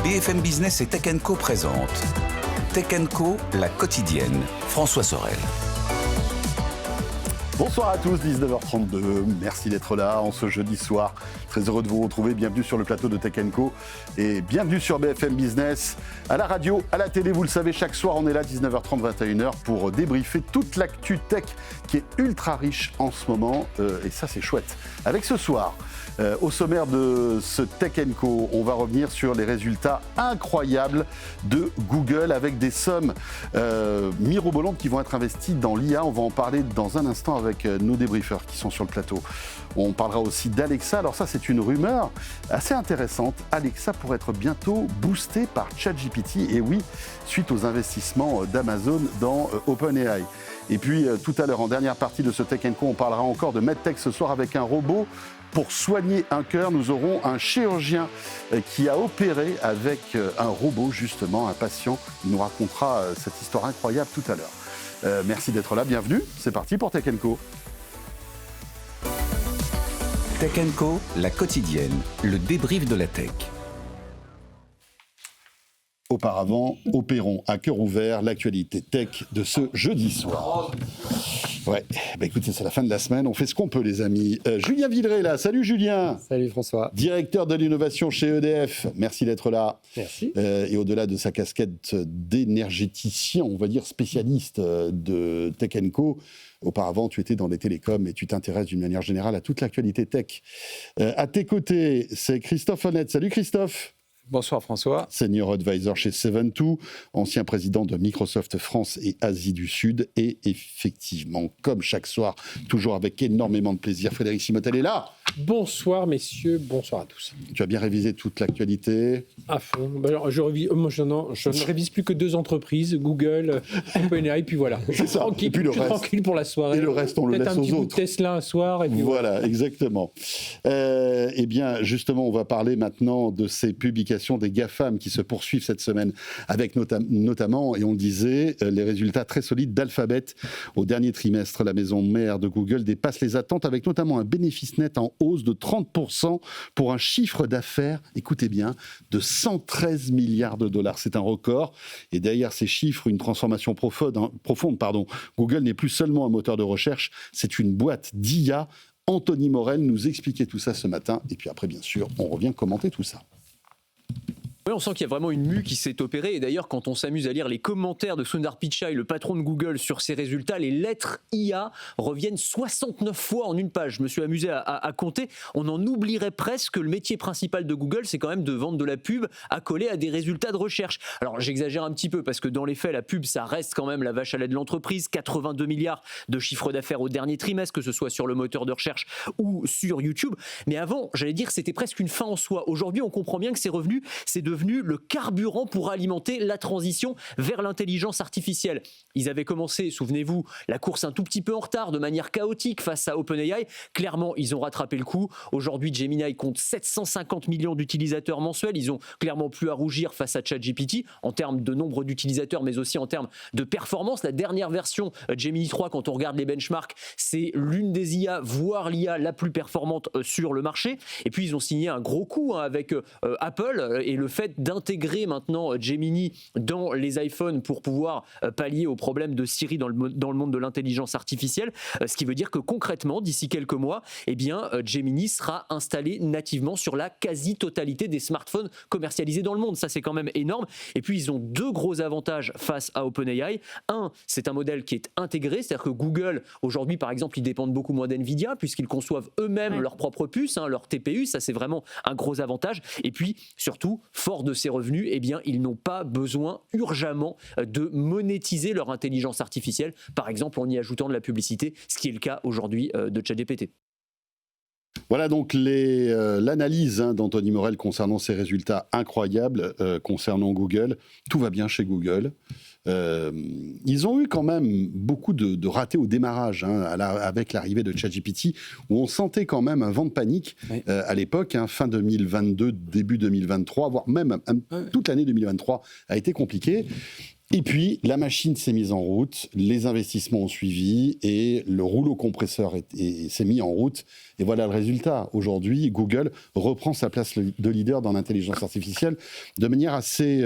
BFM Business et Tech Co présente Tech Co, la quotidienne. François Sorel. Bonsoir à tous, 19h32, merci d'être là en ce jeudi soir. Très heureux de vous retrouver, bienvenue sur le plateau de Tech Co et bienvenue sur BFM Business. À la radio, à la télé, vous le savez, chaque soir on est là 19h30, 21h pour débriefer toute l'actu tech qui est ultra riche en ce moment et ça c'est chouette. Avec ce soir, au sommaire de ce Tech Co, on va revenir sur les résultats incroyables de Google avec des sommes mirobolantes qui vont être investies dans l'IA. On va en parler dans un instant avec nos débriefers qui sont sur le plateau. On parlera aussi d'Alexa. Alors ça, c'est une rumeur assez intéressante. Alexa pourrait être bientôt boostée par ChatGPT. Et oui, suite aux investissements d'Amazon dans OpenAI. Et puis tout à l'heure, en dernière partie de ce Tech Co, on parlera encore de MedTech ce soir avec un robot. Pour soigner un cœur, nous aurons un chirurgien qui a opéré avec un robot, justement, un patient. Il nous racontera cette histoire incroyable tout à l'heure. Merci d'être là, bienvenue. C'est parti pour Tech Co. Tech Co, la quotidienne, le débrief de la tech. Auparavant, opérons à cœur ouvert l'actualité tech de ce jeudi soir. Ouais, bah écoutez, c'est la fin de la semaine, on fait ce qu'on peut les amis. Julien Villeray là, salut Julien. Salut François. Directeur de l'innovation chez EDF, merci d'être là. Merci. Et au-delà de sa casquette d'énergéticien, on va dire spécialiste de Tech Co, auparavant tu étais dans les télécoms et tu t'intéresses d'une manière générale à toute l'actualité tech. À tes côtés, c'est Christophe Honnête. Salut Christophe. Bonsoir François. Senior Advisor chez Seven2, ancien président de Microsoft France et Asie du Sud. Et effectivement, comme chaque soir, toujours avec énormément de plaisir, Frédéric Simotel est là. Bonsoir messieurs, bonsoir à tous. Tu as bien révisé toute l'actualité. À fond. Alors, je ne révise plus que 2 entreprises, Google, OpenAI, puis voilà. C'est ça. Tranquille, Et puis le reste. Tranquille pour la soirée. Et le reste, on le laisse aux autres. Peut-être un petit bout de Tesla un soir. Et puis voilà, exactement. Eh bien, justement, on va parler maintenant de ces publications des GAFAM qui se poursuivent cette semaine, avec notamment, et on le disait, les résultats très solides d'Alphabet. Au dernier trimestre, la maison mère de Google dépasse les attentes, avec notamment un bénéfice net en hausse de 30% pour un chiffre d'affaires, écoutez bien, de 113 milliards de dollars. C'est un record. Et derrière ces chiffres, une transformation profonde. Google n'est plus seulement un moteur de recherche, c'est une boîte d'IA. Anthony Morel nous expliquait tout ça ce matin. Et puis après, bien sûr, on revient commenter tout ça. Oui, on sent qu'il y a vraiment une mue qui s'est opérée. Et d'ailleurs, quand on s'amuse à lire les commentaires de Sundar Pichai, le patron de Google, sur ces résultats, les lettres IA reviennent 69 fois en une page. Je me suis amusé à compter. On en oublierait presque que le métier principal de Google, c'est quand même de vendre de la pub accolée à des résultats de recherche. Alors, j'exagère un petit peu parce que dans les faits, la pub, ça reste quand même la vache à lait de l'entreprise. 82 milliards de chiffre d'affaires au dernier trimestre, que ce soit sur le moteur de recherche ou sur YouTube. Mais avant, j'allais dire, c'était presque une fin en soi. Aujourd'hui, on comprend bien que ces revenus, c'est devenu le carburant pour alimenter la transition vers l'intelligence artificielle. Ils avaient commencé, souvenez-vous, la course un tout petit peu en retard, de manière chaotique face à OpenAI. Clairement, ils ont rattrapé le coup. Aujourd'hui, Gemini compte 750 millions d'utilisateurs mensuels. Ils ont clairement plus à rougir face à ChatGPT en termes de nombre d'utilisateurs, mais aussi en termes de performance. La dernière version Gemini 3, quand on regarde les benchmarks, c'est l'une des IA, voire l'IA la plus performante sur le marché. Et puis, ils ont signé un gros coup avec Apple et le fait d'intégrer maintenant Gemini dans les iPhones pour pouvoir pallier au problème de Siri dans le monde de l'intelligence artificielle, ce qui veut dire que concrètement, d'ici quelques mois, eh bien, Gemini sera installé nativement sur la quasi-totalité des smartphones commercialisés dans le monde. Ça, c'est quand même énorme. Et puis, ils ont 2 gros avantages face à OpenAI. Un, c'est un modèle qui est intégré, c'est-à-dire que Google, aujourd'hui, par exemple, ils dépendent beaucoup moins d'NVIDIA puisqu'ils conçoivent eux-mêmes leur propre puce, leur TPU. Ça, c'est vraiment un gros avantage. Et puis, surtout, fort de ces revenus, eh bien, ils n'ont pas besoin urgemment de monétiser leur intelligence artificielle, par exemple en y ajoutant de la publicité, ce qui est le cas aujourd'hui de ChatGPT. Voilà donc l'analyse d'Anthony Morel concernant ces résultats incroyables concernant Google. Tout va bien chez Google. Ils ont eu quand même beaucoup de ratés au démarrage avec l'arrivée de ChatGPT, où on sentait quand même un vent de panique à l'époque, fin 2022, début 2023, voire même toute l'année 2023 a été compliquée. Et puis, la machine s'est mise en route, les investissements ont suivi et le rouleau compresseur s'est mis en route. Et voilà le résultat. Aujourd'hui, Google reprend sa place de leader dans l'intelligence artificielle de manière assez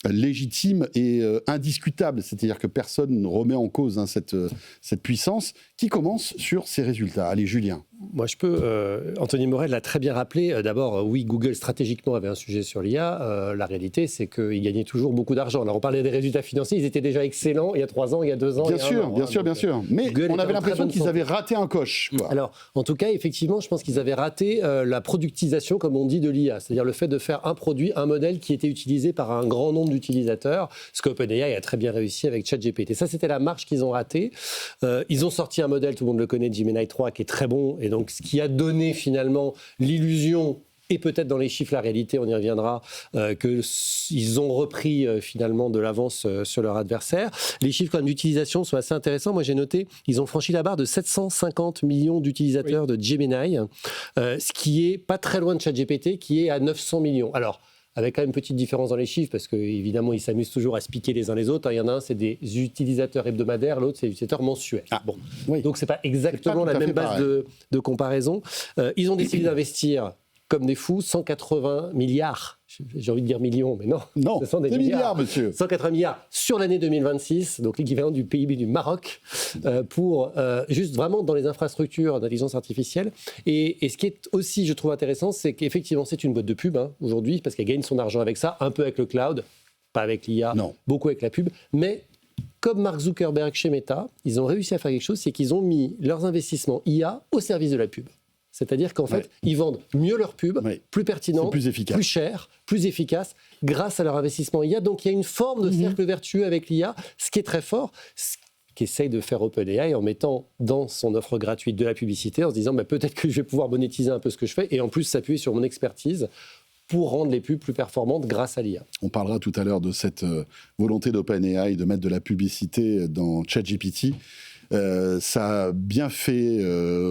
légitime et indiscutable. C'est-à-dire que personne ne remet en cause cette puissance qui commence sur ses résultats. Allez, Julien. Moi, je peux. Anthony Morel l'a très bien rappelé. D'abord, oui, Google stratégiquement avait un sujet sur l'IA. La réalité, c'est qu'il gagnait toujours beaucoup d'argent. Alors, on parlait des résultats financiers. Ils étaient déjà excellents il y a 3 ans, il y a 2 ans. Bien sûr. Mais Google on avait l'impression qu'ils avaient raté un coche. Quoi. Alors, en tout cas, effectivement, je pense qu'ils avaient raté la productisation, comme on dit, de l'IA. C'est-à-dire le fait de faire un produit, un modèle qui était utilisé par un grand nombre d'utilisateurs. Ce qu'OpenAI a très bien réussi avec ChatGPT. Ça, c'était la marche qu'ils ont ratée. Ils ont sorti un modèle, tout le monde le connaît, Gemini 3, qui est très bon. Et donc, ce qui a donné finalement l'illusion, et peut-être dans les chiffres, la réalité, on y reviendra, qu'ils ont repris finalement de l'avance sur leur adversaire. Les chiffres quand même d'utilisation sont assez intéressants. Moi, j'ai noté, ils ont franchi la barre de 750 millions d'utilisateurs de Gemini, ce qui est pas très loin de ChatGPT, qui est à 900 millions. Alors, avec quand même une petite différence dans les chiffres, parce qu'évidemment, ils s'amusent toujours à se piquer les uns les autres. Il y en a un, c'est des utilisateurs hebdomadaires, l'autre, c'est des utilisateurs mensuels. Bon. Oui. Donc, ce n'est pas exactement la même base de comparaison. Ils ont décidé d'investir comme des fous, 180 milliards, j'ai envie de dire millions, mais non. Non, ce sont des milliards, monsieur. 180 milliards sur l'année 2026, donc l'équivalent du PIB du Maroc, pour juste vraiment dans les infrastructures d'intelligence artificielle. Et ce qui est aussi, je trouve intéressant, c'est qu'effectivement, c'est une boîte de pub aujourd'hui, parce qu'elle gagne son argent avec ça, un peu avec le cloud, pas avec l'IA, beaucoup avec la pub, mais comme Mark Zuckerberg chez Meta, ils ont réussi à faire quelque chose, c'est qu'ils ont mis leurs investissements IA au service de la pub. C'est-à-dire qu'en fait, ils vendent mieux leur pub, plus pertinente, plus chère, plus efficace, grâce à leur investissement IA. Donc, il y a une forme de cercle vertueux avec l'IA, ce qui est très fort, ce qu'essaye de faire OpenAI en mettant dans son offre gratuite de la publicité, en se disant peut-être que je vais pouvoir monétiser un peu ce que je fais, et en plus s'appuyer sur mon expertise pour rendre les pubs plus performantes grâce à l'IA. On parlera tout à l'heure de cette volonté d'OpenAI de mettre de la publicité dans ChatGPT. Ça a bien fait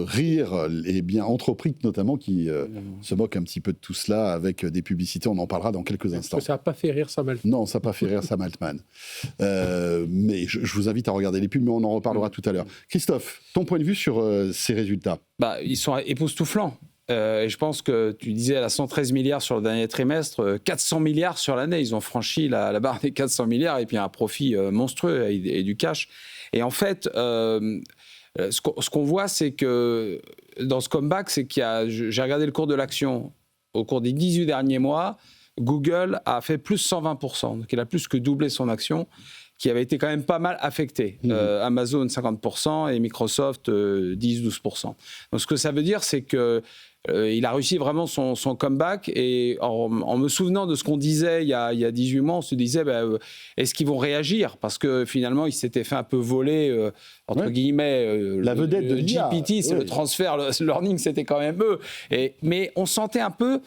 rire les bien entrepris notamment qui se moquent un petit peu de tout cela avec des publicités. On en parlera dans quelques instants. Ça n'a pas fait rire Sam Altman. Non, ça n'a pas fait rire Sam Altman. Mais je vous invite à regarder les pubs, mais on en reparlera tout à l'heure. Christophe, ton point de vue sur ces résultats ? Ils sont époustouflants. Et je pense que tu disais à 113 milliards sur le dernier trimestre, 400 milliards sur l'année. Ils ont franchi la barre des 400 milliards et puis un profit monstrueux et du cash. Et en fait, ce qu'on voit, c'est que dans ce comeback, c'est j'ai regardé le cours de l'action au cours des 18 derniers mois. Google a fait plus 120%. Donc il a plus que doublé son action, qui avait été quand même pas mal affectée. Amazon 50% et Microsoft 10-12%. Donc ce que ça veut dire, c'est que il a réussi vraiment son comeback, et en me souvenant de ce qu'on disait il y a 18 mois, on se disait est-ce qu'ils vont réagir, parce que finalement ils s'étaient fait un peu voler entre guillemets la vedette de GPT, c'est le transfert, le learning, c'était quand même eux, mais on sentait un peu.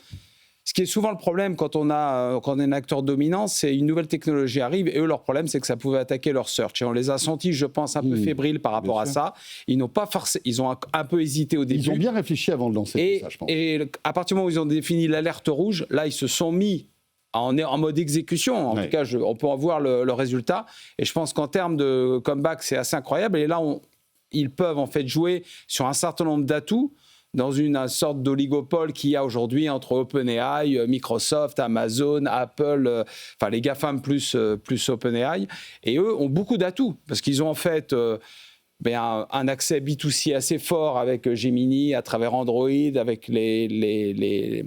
Ce qui est souvent le problème quand on est un acteur dominant, c'est une nouvelle technologie arrive, et eux, leur problème, c'est que ça pouvait attaquer leur search. Et on les a sentis, je pense, un peu fébriles par rapport à ça. Ils n'ont pas ils ont un peu hésité au début. Ils ont bien réfléchi avant de lancer ça, je pense. Et à partir du moment où ils ont défini l'alerte rouge, là, ils se sont mis en mode exécution. En tout cas, on peut en voir le résultat. Et je pense qu'en termes de comeback, c'est assez incroyable. Et là, ils peuvent en fait jouer sur un certain nombre d'atouts dans une sorte d'oligopole qu'il y a aujourd'hui entre OpenAI, Microsoft, Amazon, Apple, enfin les GAFAM plus OpenAI. Et eux ont beaucoup d'atouts, parce qu'ils ont en fait un accès B2C assez fort avec Gemini, à travers Android, avec les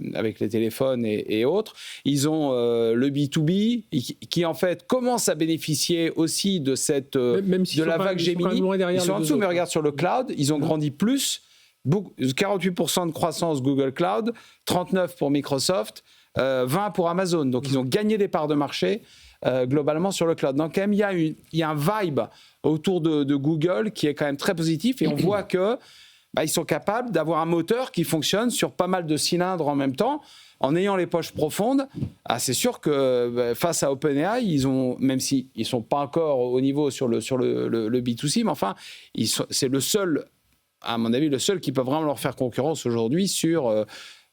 téléphones et autres. Ils ont le B2B qui en fait commence à bénéficier aussi de de la vague Gemini. Ils sont en dessous, mais regarde sur le cloud, ils ont grandi plus. 48% de croissance Google Cloud, 39% pour Microsoft, 20% pour Amazon. Donc, ils ont gagné des parts de marché globalement sur le cloud. Donc, quand même, il y a un vibe autour de Google qui est quand même très positif, et on voit que ils sont capables d'avoir un moteur qui fonctionne sur pas mal de cylindres en même temps, en ayant les poches profondes. C'est sûr que face à OpenAI, même s'ils ne sont pas encore au niveau sur le B2C, mais enfin, c'est le seul, à mon avis, le seul qui peut vraiment leur faire concurrence aujourd'hui sur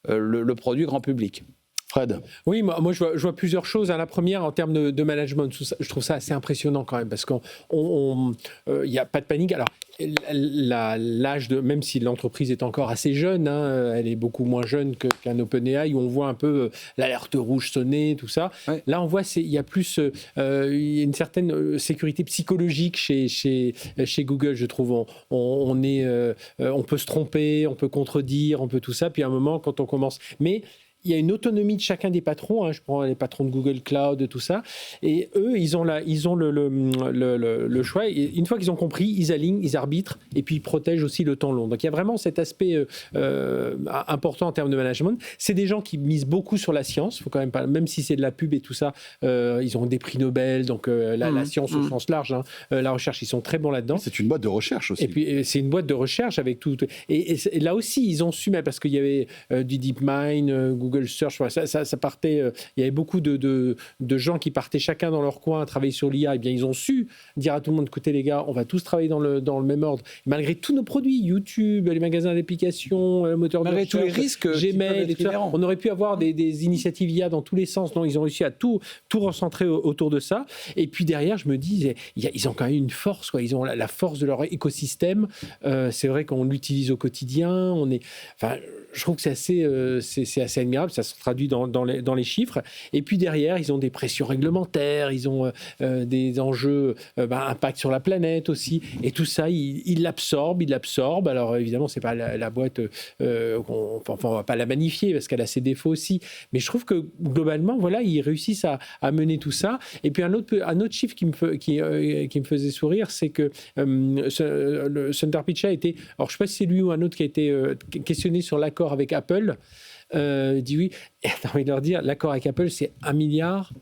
le produit grand public. Fred? Oui, moi je vois plusieurs choses. La première, en termes de management, je trouve ça assez impressionnant quand même, parce qu'il n'y a pas de panique. Alors, l'âge même si l'entreprise est encore assez jeune, elle est beaucoup moins jeune qu'un OpenAI, où on voit un peu l'alerte rouge sonner, tout ça. Ouais. Là, on voit il y a plus une certaine sécurité psychologique chez Google, je trouve. On peut se tromper, on peut contredire, on peut tout ça. Puis à un moment, quand on commence... Mais il y a une autonomie de chacun des patrons. Je prends les patrons de Google Cloud, tout ça. Et eux, ils ont le choix. Et une fois qu'ils ont compris, ils alignent, ils arbitrent, et puis ils protègent aussi le temps long. Donc il y a vraiment cet aspect important en termes de management. C'est des gens qui misent beaucoup sur la science. Faut quand même pas, même si c'est de la pub et tout ça, ils ont des prix Nobel. Donc la science au sens large, la recherche, ils sont très bons là-dedans. C'est une boîte de recherche aussi. Et puis c'est une boîte de recherche avec tout. Et là aussi, ils ont su, parce qu'il y avait du DeepMind, Google Search, ça partait. Il y avait beaucoup de gens qui partaient chacun dans leur coin à travailler sur l'IA. Et bien, ils ont su dire à tout le monde, écoutez les gars, on va tous travailler dans le même ordre. Et malgré tous nos produits, YouTube, les magasins d'applications, le moteur de recherche, tous les risques, Gmail, et tout ça, on aurait pu avoir des initiatives IA dans tous les sens. Non, ils ont réussi à tout recentrer autour de ça. Et puis derrière, je me dis, ils ont quand même une force, quoi. Ils ont la force de leur écosystème. C'est vrai qu'on l'utilise au quotidien. Je trouve que c'est assez admirable, ça se traduit dans les chiffres. Et puis derrière, ils ont des pressions réglementaires, ils ont des enjeux, impact sur la planète aussi. Et tout ça, ils l'absorbent. Alors évidemment, c'est pas la boîte, on va pas la magnifier parce qu'elle a ses défauts aussi. Mais je trouve que globalement, voilà, ils réussissent à mener tout ça. Et puis un autre chiffre qui me faisait sourire, c'est que Sundar Pichai était, alors je sais pas si c'est lui ou un autre qui a été questionné sur l'accord avec Apple, dit oui. Et t'as envie de leur dire, l'accord avec Apple, c'est 1 milliard.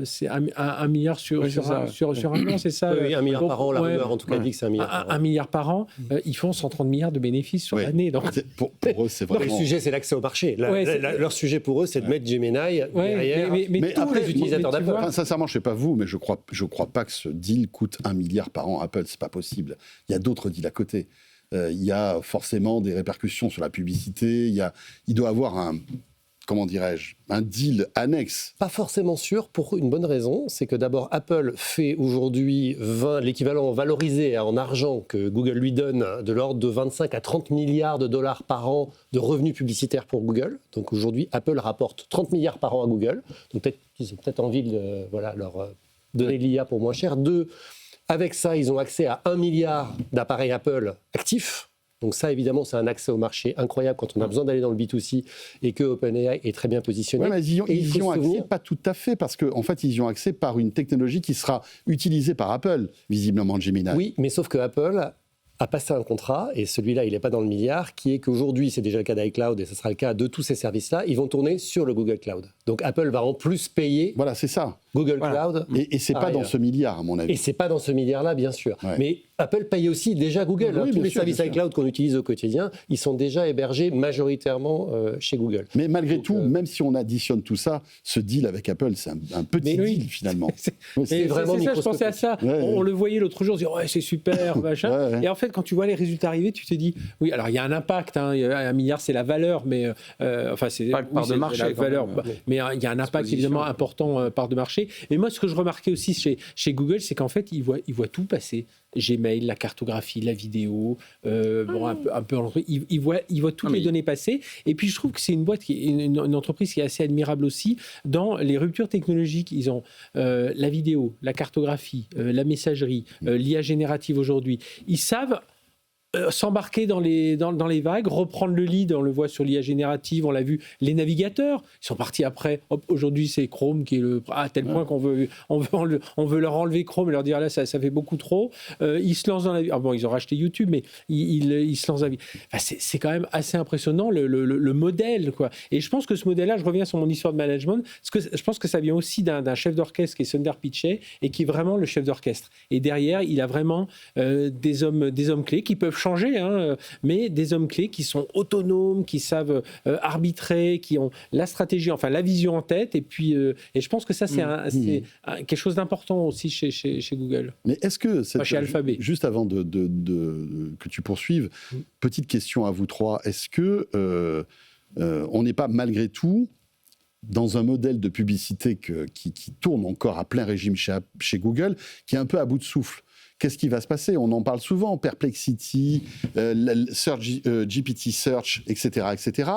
C'est 1 milliard sur un an, c'est ça? Oui, 1 milliard par an, la rumeur en tout cas dit que c'est 1 milliard par an. 1 milliard par an, ils font 130 milliards de bénéfices sur l'année. Donc... Pour eux, c'est vraiment... Le sujet, c'est l'accès au marché. Leur sujet pour eux, c'est de mettre Gemini derrière. Mais tous les utilisateurs d'Apple. Sincèrement, je ne sais pas vous, mais je crois pas que ce deal coûte 1 milliard par an à Apple. C'est pas possible. Il y a d'autres deals à côté. Il y a forcément des répercussions sur la publicité. Il doit avoir un deal annexe. Pas forcément sûr, pour une bonne raison, c'est que d'abord Apple fait aujourd'hui l'équivalent valorisé en argent que Google lui donne de l'ordre de 25 à 30 milliards de dollars par an de revenus publicitaires pour Google. Donc aujourd'hui, Apple rapporte 30 milliards par an à Google. Donc ils ont peut-être envie de leur donner l'IA pour moins cher. Avec ça, ils ont accès à 1 milliard d'appareils Apple actifs. Donc ça, évidemment, c'est un accès au marché incroyable quand on a besoin d'aller dans le B2C et que OpenAI est très bien positionné. Ouais, mais ils y ont accès pas tout à fait, parce qu'en fait, ils y ont accès par une technologie qui sera utilisée par Apple, visiblement Gemini. Oui, mais sauf que Apple a passé un contrat, et celui-là, il n'est pas dans le milliard, qui est qu'aujourd'hui, c'est déjà le cas d'iCloud, et ce sera le cas de tous ces services-là, ils vont tourner sur le Google Cloud. Donc Apple va en plus payer Voilà, c'est ça. Google Cloud. Et c'est pas dans ce milliard, à mon avis. Et c'est pas dans ce milliard-là, bien sûr. Ouais. Mais Apple paye aussi déjà Google. Oui, tous les sûr, services iCloud qu'on utilise au quotidien, ils sont déjà hébergés majoritairement chez Google. Mais malgré tout, même si on additionne tout ça, ce deal avec Apple, c'est un petit deal finalement. C'est vraiment ça, je pensais à ça. On le voyait l'autre jour, on se dit c'est super, machin. Et en fait, quand tu vois les résultats arriver, tu te dis oui, alors il y a un impact. 1 milliard, c'est la valeur, mais c'est pas part de marché. La valeur, mais il y a un impact évidemment important part de marché. Mais moi, ce que je remarquais aussi chez Google, c'est qu'en fait, ils voient tout passer. Gmail, la cartographie, la vidéo, un peu ils voient toutes les données passer. Et puis je trouve que c'est une boîte, une entreprise qui est assez admirable aussi dans les ruptures technologiques. Ils ont la vidéo, la cartographie, la messagerie, l'IA générative aujourd'hui. Ils savent s'embarquer dans les vagues, reprendre le lead, on le voit sur l'IA générative, on l'a vu, les navigateurs, ils sont partis après, aujourd'hui c'est Chrome qui est à tel point qu'on veut leur enlever Chrome et leur dire là ça fait beaucoup trop, ils se lancent dans la vie, ils ont racheté YouTube mais ils se lancent dans la vie, c'est quand même assez impressionnant le modèle quoi. Et je pense que ce modèle-là, je reviens sur mon histoire de management, parce que je pense que ça vient aussi d'un chef d'orchestre qui est Sundar Pichai et qui est vraiment le chef d'orchestre, et derrière il a vraiment des hommes clés qui peuvent changer, mais des hommes clés qui sont autonomes, qui savent arbitrer, qui ont la stratégie, enfin la vision en tête. Et puis, et je pense que ça, c'est quelque chose d'important aussi chez Google. Mais est-ce que, chez Alphabet. Juste avant que tu poursuives, petite question à vous trois. Est-ce que on n'est pas malgré tout dans un modèle de publicité qui tourne encore à plein régime chez Google, qui est un peu à bout de souffle. Qu'est-ce qui va se passer ? On en parle souvent, Perplexity, GPT Search, etc., etc.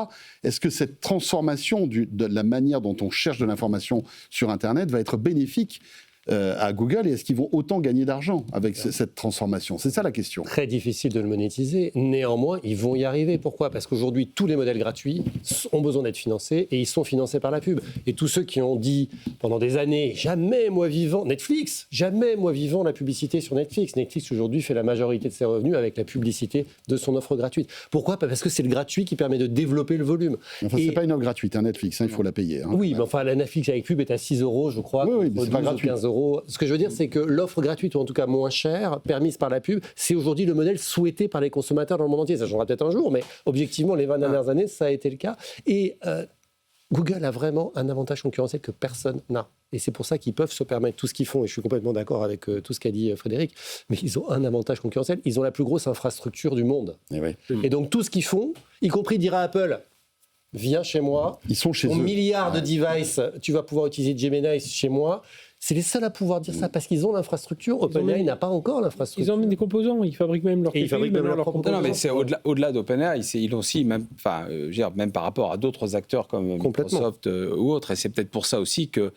Est-ce que cette transformation de la manière dont on cherche de l'information sur Internet va être bénéfique à Google, et est-ce qu'ils vont autant gagner d'argent avec cette transformation ? C'est ça la question. Très difficile de le monétiser. Néanmoins, ils vont y arriver. Pourquoi ? Parce qu'aujourd'hui, tous les modèles gratuits ont besoin d'être financés et ils sont financés par la pub. Et tous ceux qui ont dit pendant des années, jamais moi vivant, Netflix, jamais moi vivant la publicité sur Netflix. Netflix aujourd'hui fait la majorité de ses revenus avec la publicité de son offre gratuite. Pourquoi ? Parce que c'est le gratuit qui permet de développer le volume. Enfin, c'est pas une offre gratuite, Netflix, il faut la payer. Oui, mais enfin, la Netflix avec pub est à 6 €, je crois. Oui, mais c'est pas gratuit. 15 €. Ce que je veux dire, c'est que l'offre gratuite, ou en tout cas moins chère, permise par la pub, c'est aujourd'hui le modèle souhaité par les consommateurs dans le monde entier. Ça changera peut-être un jour, mais objectivement, les 20 dernières années, ça a été le cas. Et Google a vraiment un avantage concurrentiel que personne n'a. Et c'est pour ça qu'ils peuvent se permettre tout ce qu'ils font. Et je suis complètement d'accord avec tout ce qu'a dit Frédéric. Mais ils ont un avantage concurrentiel. Ils ont la plus grosse infrastructure du monde. Et donc tout ce qu'ils font, y compris dira Apple, viens chez moi. Ils sont chez eux. Milliards de devices, tu vas pouvoir utiliser Gemini chez moi. C'est les seuls à pouvoir dire ça parce qu'ils ont l'infrastructure. OpenAI n'a pas encore l'infrastructure. Ils ont mis des composants, ils fabriquent même leur composants. Non, mais c'est au-delà d'OpenAI, ils ont aussi, même par rapport à d'autres acteurs comme Microsoft ou autres, et c'est peut-être pour ça aussi que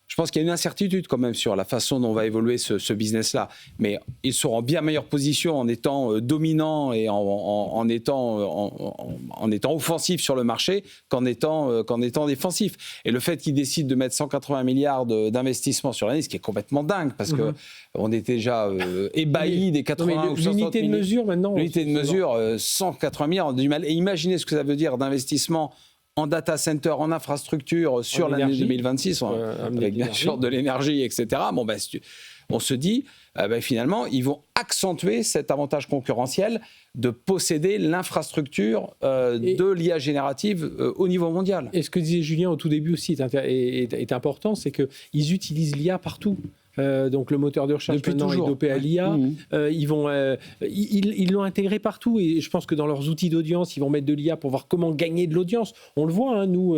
je pense qu'il y a une incertitude quand même sur la façon dont va évoluer ce business-là. Mais ils seront en bien meilleure position en étant dominants et en étant offensifs sur le marché qu'en étant défensifs. Et le fait qu'ils décident de mettre 180 milliards d'investissements sur l'année, ce qui est complètement dingue, parce qu'on était déjà ébahis des 80 ou 60 l'unité de mesure maintenant. L'unité de mesure, 180 milliards, on a du mal. Et imaginez ce que ça veut dire d'investissement en data center, en infrastructure sur l'année 2026, avec bien sûr de l'énergie, etc. Bon, on se dit, finalement, ils vont accentuer cet avantage concurrentiel de posséder l'infrastructure de l'IA générative au niveau mondial. Et ce que disait Julien au tout début aussi est important, c'est qu'ils utilisent l'IA partout. Donc le moteur de recherche depuis maintenant toujours. Est dopé à l'IA. Ils l'ont intégré partout et je pense que dans leurs outils d'audience, ils vont mettre de l'IA pour voir comment gagner de l'audience. On le voit, nous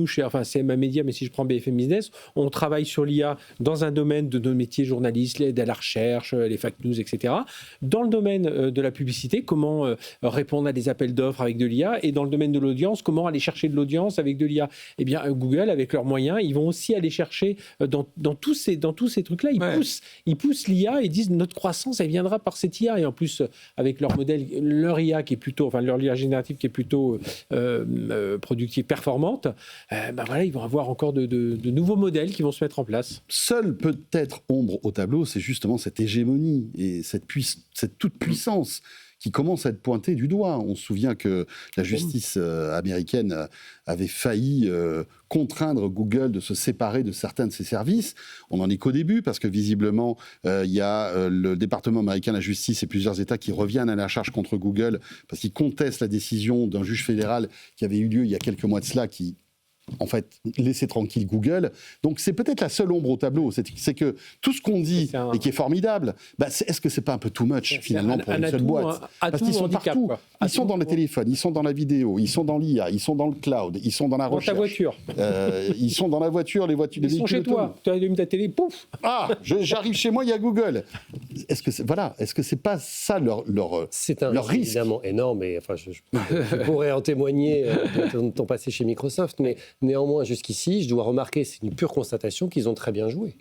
chez CMA Média, mais si je prends BFM Business, on travaille sur l'IA dans un domaine de nos métiers journalistes, l'aide à la recherche, les fake news, etc. Dans le domaine de la publicité, comment répondre à des appels d'offres avec de l'IA, et dans le domaine de l'audience, comment aller chercher de l'audience avec de l'IA. Eh bien, Google, avec leurs moyens, ils vont aussi aller chercher dans tous ces trucs-là, ils poussent l'IA et disent notre croissance, elle viendra par cette IA. Et en plus, avec leur modèle, leur IA qui est plutôt, leur IA générative qui est plutôt productive, performante, ils vont avoir encore de nouveaux modèles qui vont se mettre en place. Seule peut-être ombre au tableau, c'est justement cette hégémonie et cette toute puissance qui commence à être pointée du doigt. On se souvient que la justice américaine avait failli contraindre Google de se séparer de certains de ses services. On n'en est qu'au début, parce que visiblement, il y a le département américain de la justice et plusieurs États qui reviennent à la charge contre Google, parce qu'ils contestent la décision d'un juge fédéral qui avait eu lieu il y a quelques mois de cela, qui en fait, laisser tranquille Google. Donc, c'est peut-être la seule ombre au tableau. C'est que tout ce qu'on dit et qui est formidable, est-ce que c'est pas un peu too much, finalement, pour une seule boîte ? Parce qu'ils sont partout. Ils sont dans les téléphones, ils sont dans la vidéo, ils sont dans l'IA, ils sont dans le cloud, ils sont dans la recherche. Dans ta voiture. Ils sont dans la voiture, les voitures. Ils sont chez toi. Tu as allumé ta télé, pouf. J'arrive chez moi, il y a Google. Est-ce que c'est pas ça leur c'est un risque évidemment énorme, et enfin, je pourrais en témoigner de ton passé chez Microsoft, mais néanmoins, jusqu'ici, je dois remarquer, c'est une pure constatation qu'ils ont très bien joué.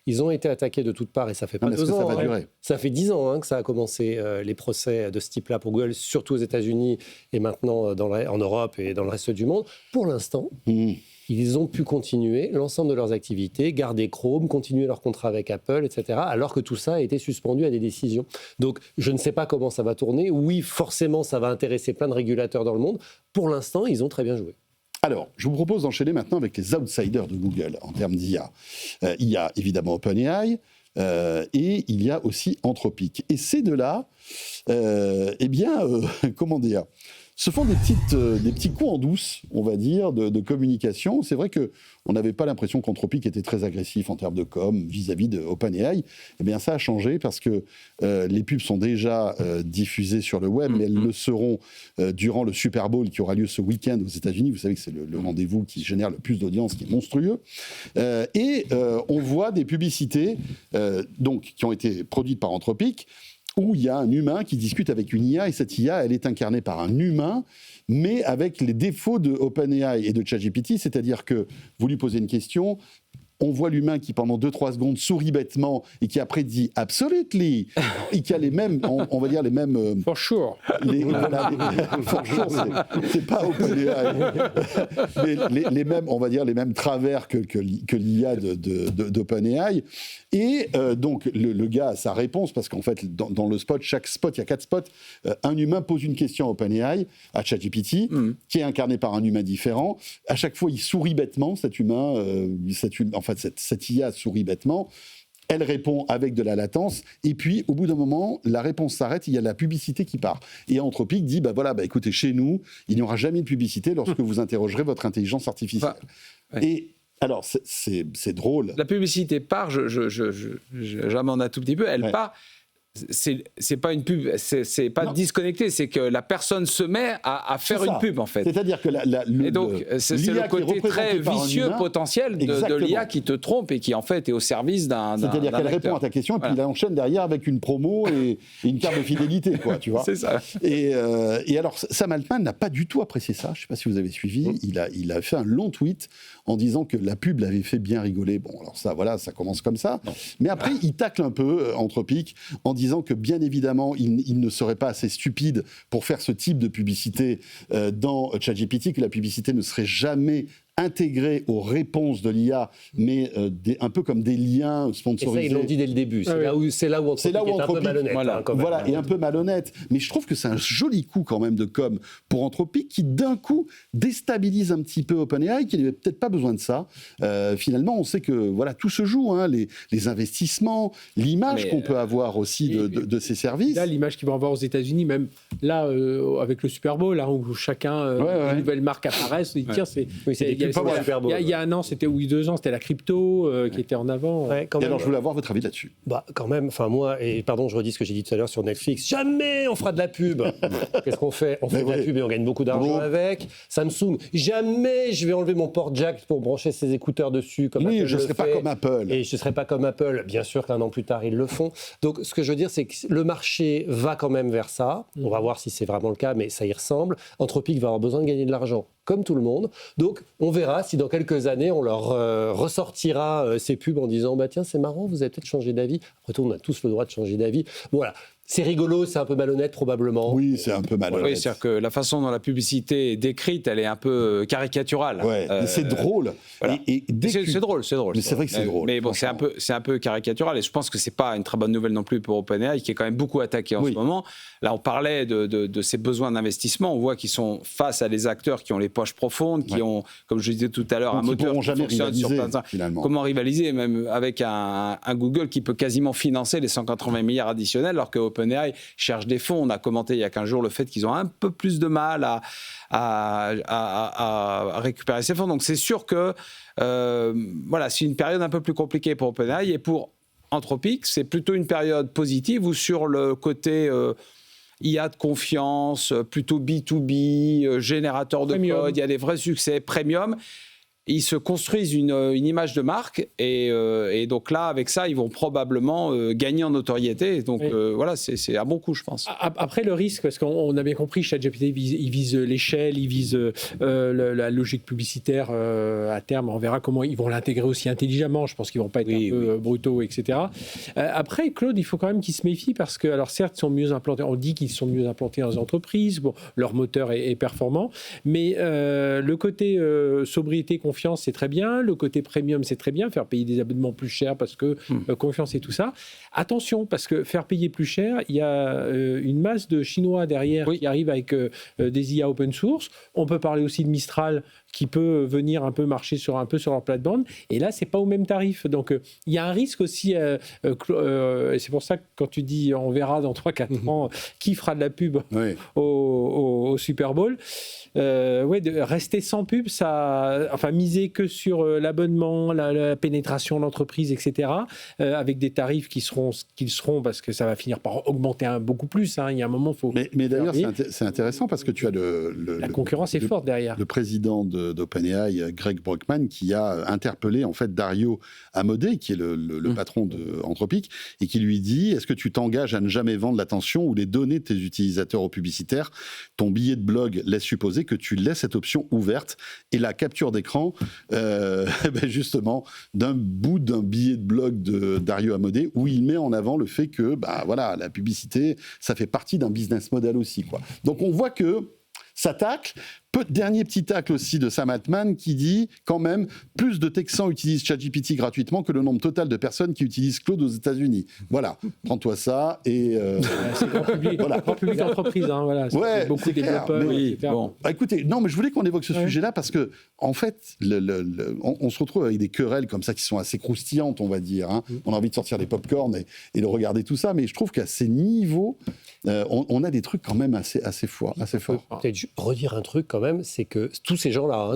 Ils ont été attaqués de toutes parts, et ça fait pas 2 ans. Ça va durer. Ça fait 10 ans que ça a commencé, les procès de ce type-là pour Google, surtout aux États-Unis, et maintenant en Europe et dans le reste du monde. Pour l'instant, ils ont pu continuer l'ensemble de leurs activités, garder Chrome, continuer leur contrat avec Apple, etc., alors que tout ça a été suspendu à des décisions. Donc, je ne sais pas comment ça va tourner. Oui, forcément, ça va intéresser plein de régulateurs dans le monde. Pour l'instant, ils ont très bien joué. Alors, je vous propose d'enchaîner maintenant avec les outsiders de Google en termes d'IA. Il y a évidemment OpenAI et il y a aussi Anthropic. Et ces deux-là, comment dire, se font des petits coups en douce, on va dire, de communication. C'est vrai qu'on n'avait pas l'impression qu'Anthropic était très agressif en termes de com vis-à-vis de OpenAI. Eh bien, ça a changé parce que les pubs sont déjà diffusées sur le web, mais elles le seront durant le Super Bowl qui aura lieu ce week-end aux États-Unis. Vous savez que c'est le rendez-vous qui génère le plus d'audience, qui est monstrueux. On voit des publicités donc, qui ont été produites par Anthropic, où il y a un humain qui discute avec une IA, et cette IA, elle est incarnée par un humain, mais avec les défauts de OpenAI et de ChatGPT, c'est-à-dire que vous lui posez une question, on voit l'humain qui, pendant 2-3 secondes, sourit bêtement et qui après dit « absolutely » et qui a les mêmes, on va dire les mêmes... For sure. For sure, c'est pas OpenAI. Mais les mêmes, on va dire, les mêmes travers que l'IA d'OpenAI. Et donc, le gars a sa réponse, parce qu'en fait, dans le spot, chaque spot, il y a 4 spots, un humain pose une question à OpenAI, à ChatGPT, qui est incarné par un humain différent. À chaque fois, il sourit bêtement, cet humain, cette IA sourit bêtement. Elle répond avec de la latence, et puis au bout d'un moment, la réponse s'arrête, il y a la publicité qui part. Et Anthropic dit, écoutez, chez nous, il n'y aura jamais de publicité lorsque vous interrogerez votre intelligence artificielle. Et alors, c'est drôle. La publicité part, j'amende un tout petit peu, elle part. C'est pas une pub, c'est pas disconnecté, c'est que la personne se met à faire une pub en fait. C'est-à-dire que et donc c'est le côté très vicieux potentiel de l'IA qui te trompe et qui en fait est au service d'un. C'est-à-dire qu'elle répond à ta question et puis il enchaîne derrière avec une promo et une carte de fidélité, quoi, tu vois. C'est ça. Et alors Sam Altman n'a pas du tout apprécié ça. Je sais pas si vous avez suivi. Il a fait un long tweet en disant que la pub l'avait fait bien rigoler. Bon, alors ça, voilà, ça commence comme ça. Non. Mais après, il tacle un peu Anthropic en disant que bien évidemment, il ne serait pas assez stupide pour faire ce type de publicité dans ChatGPT, que la publicité ne serait jamais intégrée aux réponses de l'IA, mais un peu comme des liens sponsorisés. Et ça, ils l'ont dit dès le début. C'est là où Anthropic est un peu malhonnête. Voilà, et un peu malhonnête. Mais je trouve que c'est un joli coup quand même de com pour Anthropic qui d'un coup déstabilise un petit peu OpenAI, qui n'avait peut-être pas besoin de ça. Finalement, on sait que voilà, tout se joue, hein, les investissements, l'image qu'on peut avoir aussi de ces services. Là, l'image qu'ils vont avoir aux États-Unis, même là, avec le Super Bowl, là, où chacun, une nouvelle marque apparaissent, tiens, il y a un an, ou 2 ans, c'était la crypto qui était en avant. Et alors, je voulais avoir votre avis là-dessus. Quand même, moi, et pardon, je redis ce que j'ai dit tout à l'heure sur Netflix, jamais on fera de la pub. Qu'est-ce qu'on fait ? On fait de la pub et on gagne beaucoup d'argent avec. Samsung, jamais je vais enlever mon port jack pour brancher ses écouteurs dessus. Comme Apple je ne serai pas comme Apple. Et je ne serai pas comme Apple. Bien sûr qu'un an plus tard, ils le font. Donc, ce que je veux dire, c'est que le marché va quand même vers ça. On va voir si c'est vraiment le cas, mais ça y ressemble. Anthropic va avoir besoin de gagner de l'argent, comme tout le monde. Donc, on verra si dans quelques années, on leur ressortira ces pubs en disant « Tiens, c'est marrant, vous avez peut-être changé d'avis. » Après tout, on a tous le droit de changer d'avis. Voilà. C'est rigolo, c'est un peu malhonnête probablement. Oui, c'est un peu malhonnête. Oui, c'est-à-dire que la façon dont la publicité est décrite, elle est un peu caricaturale. Ouais, c'est drôle. Voilà. C'est drôle. Mais c'est vrai que c'est drôle. Mais bon, c'est un peu caricatural et je pense que c'est pas une très bonne nouvelle non plus pour OpenAI qui est quand même beaucoup attaqué en ce moment. Là, on parlait de ses besoins d'investissement. On voit qu'ils sont face à des acteurs qui ont les poches profondes, qui ont, comme je disais tout à l'heure, un moteur qui fonctionne sur plein de temps. Comment rivaliser même avec un Google qui peut quasiment financer les 180 milliards additionnels alors que OpenAI cherche des fonds. On a commenté il y a 15 jours le fait qu'ils ont un peu plus de mal à récupérer ces fonds. Donc c'est sûr que c'est une période un peu plus compliquée pour OpenAI et pour Anthropic, c'est plutôt une période positive où sur le côté IA de confiance, plutôt B2B, générateur de code, il y a des vrais succès, premium. Ils se construisent une image de marque et donc là, avec ça, ils vont probablement gagner en notoriété. Donc voilà, c'est un bon coup, je pense. Après, le risque, parce qu'on a bien compris, ChatGPT, il vise l'échelle, il vise la logique publicitaire à terme. On verra comment ils vont l'intégrer aussi intelligemment. Je pense qu'ils ne vont pas être brutaux, etc. Après, Claude, il faut quand même qu'ils se méfient parce que, alors certes, ils sont mieux implantés. On dit qu'ils sont mieux implantés dans les entreprises. Bon, leur moteur est performant. Mais le côté sobriété, confiance, c'est très bien. Le côté premium, c'est très bien. Faire payer des abonnements plus chers parce que confiance et tout ça. Attention, parce que faire payer plus cher, il y a une masse de Chinois derrière qui arrivent avec des IA open source. On peut parler aussi de Mistral qui peut venir un peu marcher sur leur plate-bande. Et là, c'est pas au même tarif. Donc, il y a un risque aussi. Et c'est pour ça que quand tu dis on verra dans 3-4 ans qui fera de la pub aux au Super Bowl. De rester sans pub, miser que sur l'abonnement, la pénétration de l'entreprise, etc., avec des tarifs qui seront ce qu'ils seront, parce que ça va finir par augmenter beaucoup plus. Il y a un moment, il faut... Mais d'ailleurs, c'est intéressant parce que tu as la concurrence est forte derrière. Le président d'OpenAI, Greg Brockman, qui a interpellé en fait Dario Amodei, qui est le patron d'Anthropic, et qui lui dit: est-ce que tu t'engages à ne jamais vendre l'attention ou les données de tes utilisateurs aux publicitaires? Ton billet de blog laisse supposer que tu laisses cette option ouverte, et la capture d'écran justement d'un bout d'un billet de blog de Dario Amodei où il met en avant le fait que la publicité, ça fait partie d'un business model aussi, quoi. Donc on voit que ça tacle. Dernier petit tacle aussi de Sam Altman qui dit quand même plus de Texans utilisent ChatGPT gratuitement que le nombre total de personnes qui utilisent Claude aux États-Unis. Voilà, prends-toi ça et c'est grand public, grand public d'entreprise. Ouais, beaucoup de développeurs. Bon. Écoutez, non, mais je voulais qu'on évoque ce sujet-là parce que en fait, on se retrouve avec des querelles comme ça qui sont assez croustillantes, on va dire. On a envie de sortir les pop-corn et de regarder tout ça, mais je trouve qu'à ces niveaux, on a des trucs quand même assez forts. Peut-être redire un truc quand même, c'est que tous ces gens-là,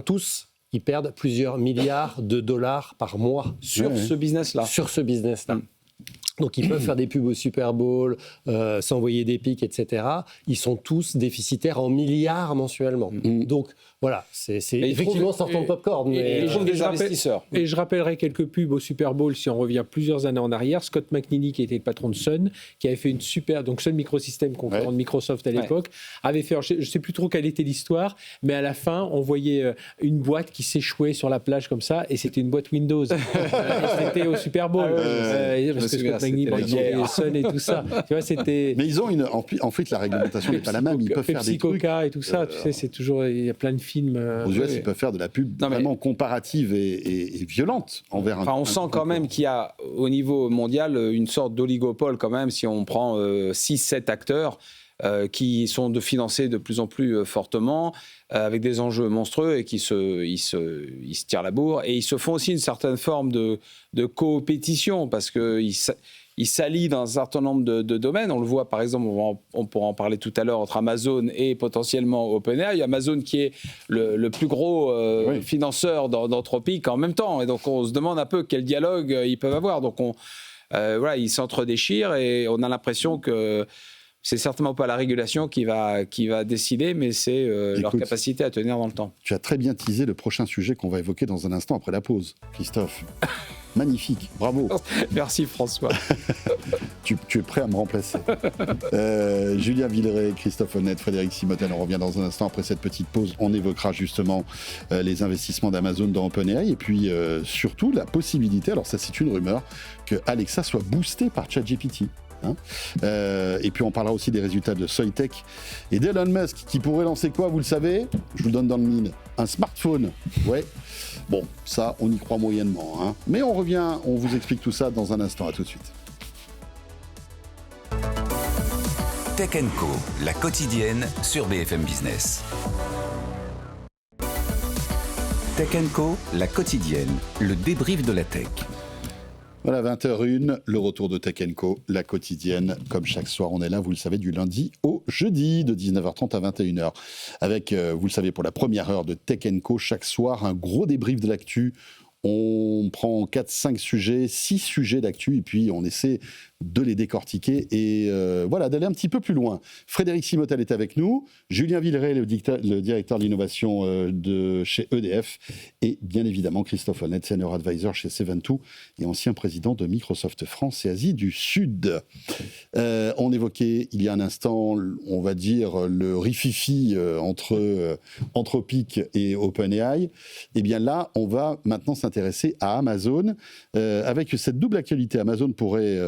ils perdent plusieurs milliards de dollars par mois sur ce business-là. Donc ils peuvent faire des pubs au Super Bowl, s'envoyer des pics, etc. Ils sont tous déficitaires en milliards mensuellement. Donc voilà, c'est effectivement sortant de popcorn. Mais des investisseurs. Et je rappellerai quelques pubs au Super Bowl, si on revient plusieurs années en arrière. Scott McNealy, qui était le patron de Sun, qui avait fait une super... Donc Sun Microsystems, concurrent de Microsoft à l'époque, avait fait... Je ne sais plus trop quelle était l'histoire, mais à la fin, on voyait une boîte qui s'échouait sur la plage comme ça, et c'était une boîte Windows. Et c'était au Super Bowl. Parce que Scott McNealy, Sun et tout ça. Tu vois, c'était... Mais ils ont en fait, la réglementation n'est pas la même. Ils peuvent faire des trucs... Coca et tout ça, tu sais, c'est toujours... Il y a plein de films... Aux US, ils peuvent faire de la pub vraiment comparative et violente envers on sent quand même qu'il y a, au niveau mondial, une sorte d'oligopole quand même, si on prend 6-7 acteurs qui sont financés de plus en plus fortement, avec des enjeux monstrueux et qui ils se tirent la bourre. Et ils se font aussi une certaine forme de coopétition parce qu'ils s'allient dans un certain nombre de domaines. On le voit, par exemple, on pourra en parler tout à l'heure, entre Amazon et potentiellement OpenAI. Amazon qui est le plus gros financeur d'Anthropic en même temps. Et donc, on se demande un peu quel dialogue ils peuvent avoir. Donc, ils s'entre-déchirent et on a l'impression que c'est certainement pas la régulation qui va décider, mais c'est leur capacité à tenir dans le temps. Tu as très bien teasé le prochain sujet qu'on va évoquer dans un instant après la pause, Christophe. Magnifique, bravo. Merci François. tu es prêt à me remplacer. Julien Villeray, Christophe Honnête, Frédéric Simotel, on revient dans un instant après cette petite pause. On évoquera justement les investissements d'Amazon dans OpenAI et puis surtout la possibilité, alors ça c'est une rumeur, que Alexa soit boostée par ChatGPT. Et puis on parlera aussi des résultats de Soitec et d'Elon Musk qui pourrait lancer quoi, vous le savez? Je vous le donne dans le mille. Un smartphone. Ouais. Bon, ça, on y croit moyennement. Mais on revient, on vous explique tout ça dans un instant. À tout de suite. Tech & Co, la quotidienne sur BFM Business. Tech & Co, la quotidienne, le débrief de la tech. Voilà, 20h01, le retour de Tech & Co, la quotidienne. Comme chaque soir, on est là, vous le savez, du lundi au jeudi, de 19h30 à 21h. Avec, vous le savez, pour la première heure de Tech & Co, chaque soir, un gros débrief de l'actu. On prend 4-5 sujets, 6 sujets d'actu, et puis on essaie de les décortiquer et d'aller un petit peu plus loin. Frédéric Simotel est avec nous, Julien Villeray, le directeur de l'innovation de chez EDF, et bien évidemment Christophe Honnête, senior advisor chez Seven2 et ancien président de Microsoft France et Asie du Sud. On évoquait il y a un instant, on va dire, le rififi entre Anthropic et OpenAI. Et bien là, on va maintenant s'intéresser à Amazon, avec cette double actualité. Amazon pourrait...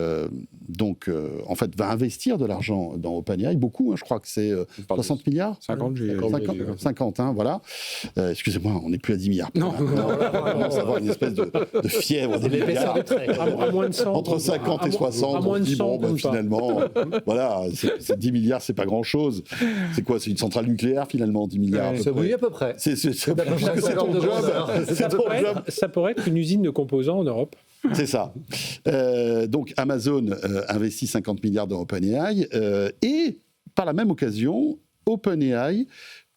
va investir de l'argent dans OpenAI, beaucoup, je crois que c'est 60 milliards 50, voilà. Excusez-moi, on n'est plus à 10 milliards. Non, on commence à avoir une espèce de fièvre des milliards. À moins de 100. Entre 50 et 60, on se dit, finalement, voilà, 10 milliards, c'est pas grand-chose. C'est quoi, c'est une centrale nucléaire, finalement, 10 milliards Oui, à peu près. C'est ton job. Ça pourrait être une usine de composants en Europe. C'est ça. Donc Amazon investit 50 milliards dans OpenAI et par la même occasion, OpenAI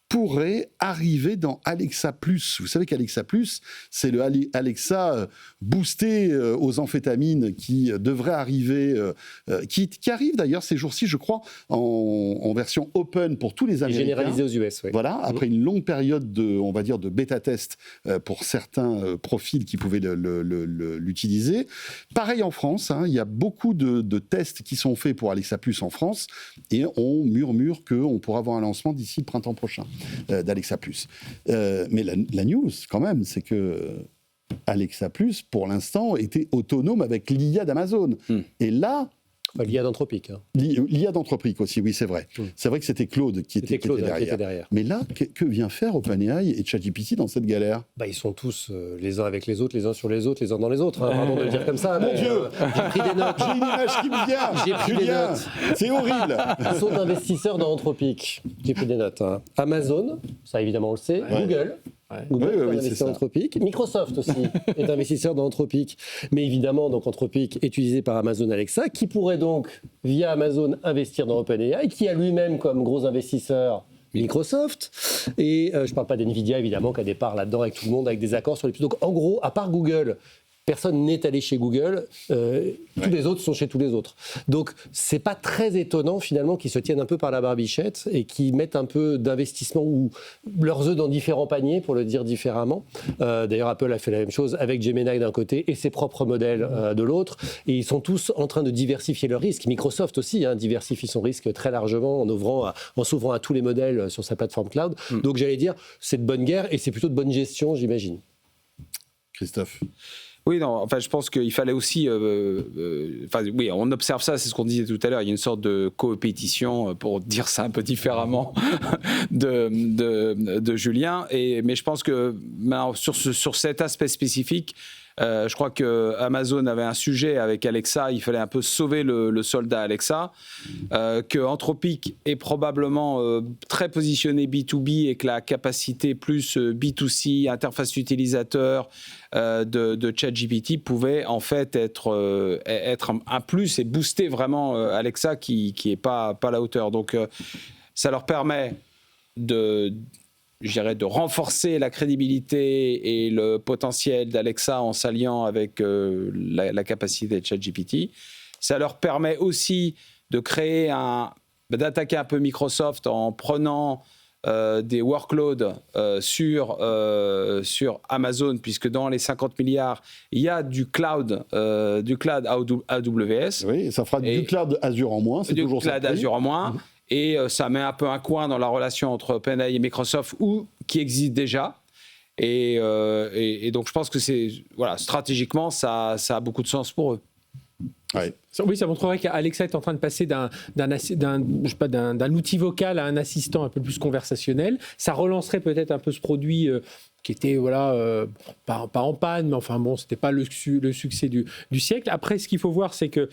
pourrait arriver dans Alexa Plus. Vous savez qu'Alexa Plus, c'est le Alexa boosté aux amphétamines qui devrait arriver, qui arrive d'ailleurs ces jours-ci, je crois, en version open pour tous les Américains. Généralisé aux US, oui. Voilà, après une longue période on va dire, de bêta-test pour certains profils qui pouvaient l'utiliser. Pareil en France, il y a beaucoup de tests qui sont faits pour Alexa Plus en France et on murmure qu'on pourra avoir un lancement d'ici le printemps prochain. D'Alexa Plus. Mais la news, quand même, c'est que Alexa Plus, pour l'instant, était autonome avec l'IA d'Amazon. Et là... l'IA d'Anthropic. L'IA d'Anthropic aussi, oui, c'est vrai. C'est vrai que c'était Claude qui était derrière. Mais là, que vient faire OpenAI et ChatGPT dans cette galère ? Ils sont tous les uns avec les autres, les uns sur les autres, les uns dans les autres. Pardon de le dire comme ça. Mon Dieu, j'ai pris des notes. J'ai une image qui me vient. J'ai pris des notes. C'est horrible. Ils sont investisseurs dans Anthropic. J'ai pris des notes. Amazon, ça évidemment on le sait. Google. Google est investisseur dans Anthropic. Microsoft aussi est investisseur dans Anthropic. Mais évidemment, donc Anthropic est utilisé par Amazon Alexa, qui pourrait donc, via Amazon, investir dans OpenAI, qui a lui-même comme gros investisseur Microsoft. Et je ne parle pas d'NVIDIA, évidemment, qui a des parts là-dedans avec tout le monde, avec des accords sur les... Donc en gros, à part Google... Personne n'est allé chez Google, tous les autres sont chez tous les autres. Donc, c'est pas très étonnant, finalement, qu'ils se tiennent un peu par la barbichette et qu'ils mettent un peu d'investissement ou leurs œufs dans différents paniers, pour le dire différemment. D'ailleurs, Apple a fait la même chose avec Gemini d'un côté et ses propres modèles de l'autre. Et ils sont tous en train de diversifier leurs risques. Microsoft aussi diversifie son risque très largement en s'ouvrant à tous les modèles sur sa plateforme cloud. Donc, j'allais dire, c'est de bonne guerre et c'est plutôt de bonne gestion, j'imagine. Christophe ? Oui, non, enfin, je pense qu'il fallait aussi... oui, on observe ça, c'est ce qu'on disait tout à l'heure, il y a une sorte de coopétition, pour dire ça un peu différemment, de Julien. Mais je pense que sur cet aspect spécifique, je crois que Amazon avait un sujet avec Alexa, il fallait un peu sauver le soldat Alexa, que Anthropic est probablement très positionné B2B et que la capacité plus B2C, interface utilisateur de ChatGPT pouvait en fait être un plus et booster vraiment Alexa qui est pas à la hauteur. Donc ça leur permet de renforcer la crédibilité et le potentiel d'Alexa en s'alliant avec la capacité de ChatGPT. Ça leur permet aussi de d'attaquer un peu Microsoft en prenant des workloads sur Amazon, puisque dans les 50 milliards, il y a du cloud AWS. Oui, ça fera du cloud Azure en moins, c'est toujours ça. Du cloud Azure en moins. Et ça met un peu un coin dans la relation entre OpenAI et Microsoft, qui existe déjà. Et donc, je pense que stratégiquement, ça a beaucoup de sens pour eux. Ouais. Oui, ça montrerait qu'Alexa est en train de passer d'un outil vocal à un assistant un peu plus conversationnel. Ça relancerait peut-être un peu ce produit qui était pas en panne, mais enfin bon, c'était pas le succès du siècle. Après, ce qu'il faut voir, c'est que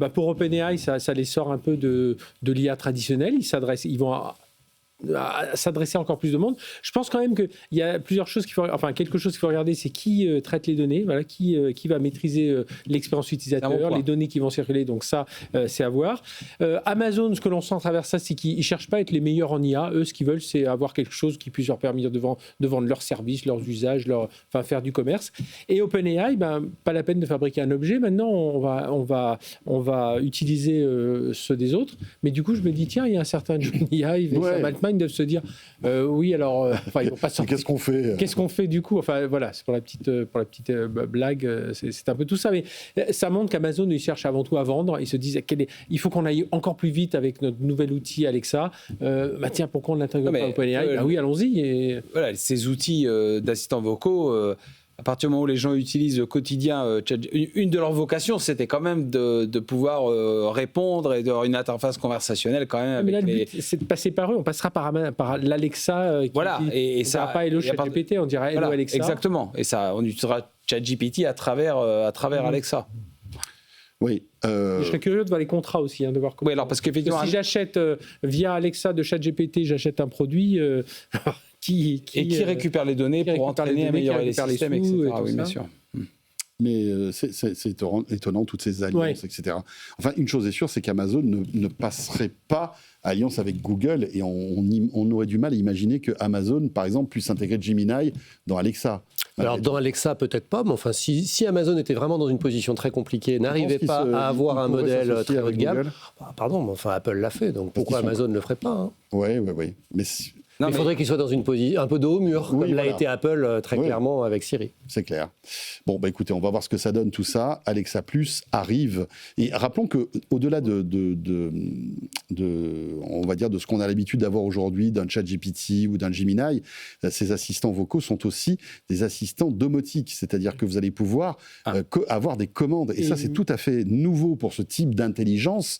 pour OpenAI, ça les sort un peu de l'IA traditionnelle. Ils vont à s'adresser à encore plus de monde. Je pense quand même qu'il y a quelque chose qu'il faut regarder, c'est qui traite les données, qui va maîtriser l'expérience utilisateur, les données qui vont circuler, donc ça, c'est à voir. Amazon, ce que l'on sent à travers ça, c'est qu'ils ne cherchent pas à être les meilleurs en IA. Eux, ce qu'ils veulent, c'est avoir quelque chose qui puisse leur permettre de vendre leurs services, leurs usages, faire du commerce. Et OpenAI, pas la peine de fabriquer un objet. Maintenant, on va utiliser ceux des autres. Mais du coup, je me dis, tiens, il y a un certain Johnny Ive et Sam Altman doivent se dire oui, alors ils vont pas sortir. Qu'est-ce qu'on fait Qu'est-ce qu'on fait du coup? Enfin voilà, c'est pour la petite blague, c'est un peu tout ça, mais ça montre qu'Amazon ils cherchent avant tout à vendre. Ils se disent il faut qu'on aille encore plus vite avec notre nouvel outil Alexa. Tiens, pourquoi on n'intègre pas OpenAI? Oui, allons-y. Et... Voilà, ces outils d'assistants vocaux. À partir du moment où les gens utilisent au quotidien, une de leurs vocations, c'était quand même de pouvoir répondre et d'avoir une interface conversationnelle quand même. Mais là, le but, c'est de passer par eux. On passera par l'Alexa. Et ça pas Hello ChatGPT, on dirait Hello Alexa. Exactement. Et ça, on utilisera ChatGPT à travers Alexa. Oui. Je serais curieux de voir les contrats aussi, de voir comment. Oui, alors parce qu'effectivement, si j'achète via Alexa de ChatGPT, j'achète un produit. Qui récupère les données pour entraîner, améliorer les systèmes, etc. Oui, bien sûr. Mais c'est étonnant, toutes ces alliances, etc. Enfin, une chose est sûre, c'est qu'Amazon ne passerait pas alliance avec Google, et on aurait du mal à imaginer que Amazon, par exemple, puisse intégrer Gemini dans Alexa. Alors dans Alexa, peut-être pas, mais enfin, si Amazon était vraiment dans une position très compliquée, n'arrivait pas à avoir un modèle très haut de gamme, pardon, mais enfin Apple l'a fait, donc pourquoi Amazon ne le ferait pas, hein? Oui. Mais il faudrait qu'il soit dans une position un peu de haut mur, comme l'a été Apple très clairement avec Siri. C'est clair. Bon, écoutez, on va voir ce que ça donne tout ça. Alexa Plus arrive. Et rappelons qu'au-delà on va dire, de ce qu'on a l'habitude d'avoir aujourd'hui d'un ChatGPT ou d'un Gemini, ces assistants vocaux sont aussi des assistants domotiques. C'est-à-dire que vous allez pouvoir avoir des commandes. Et ça, c'est tout à fait nouveau pour ce type d'intelligence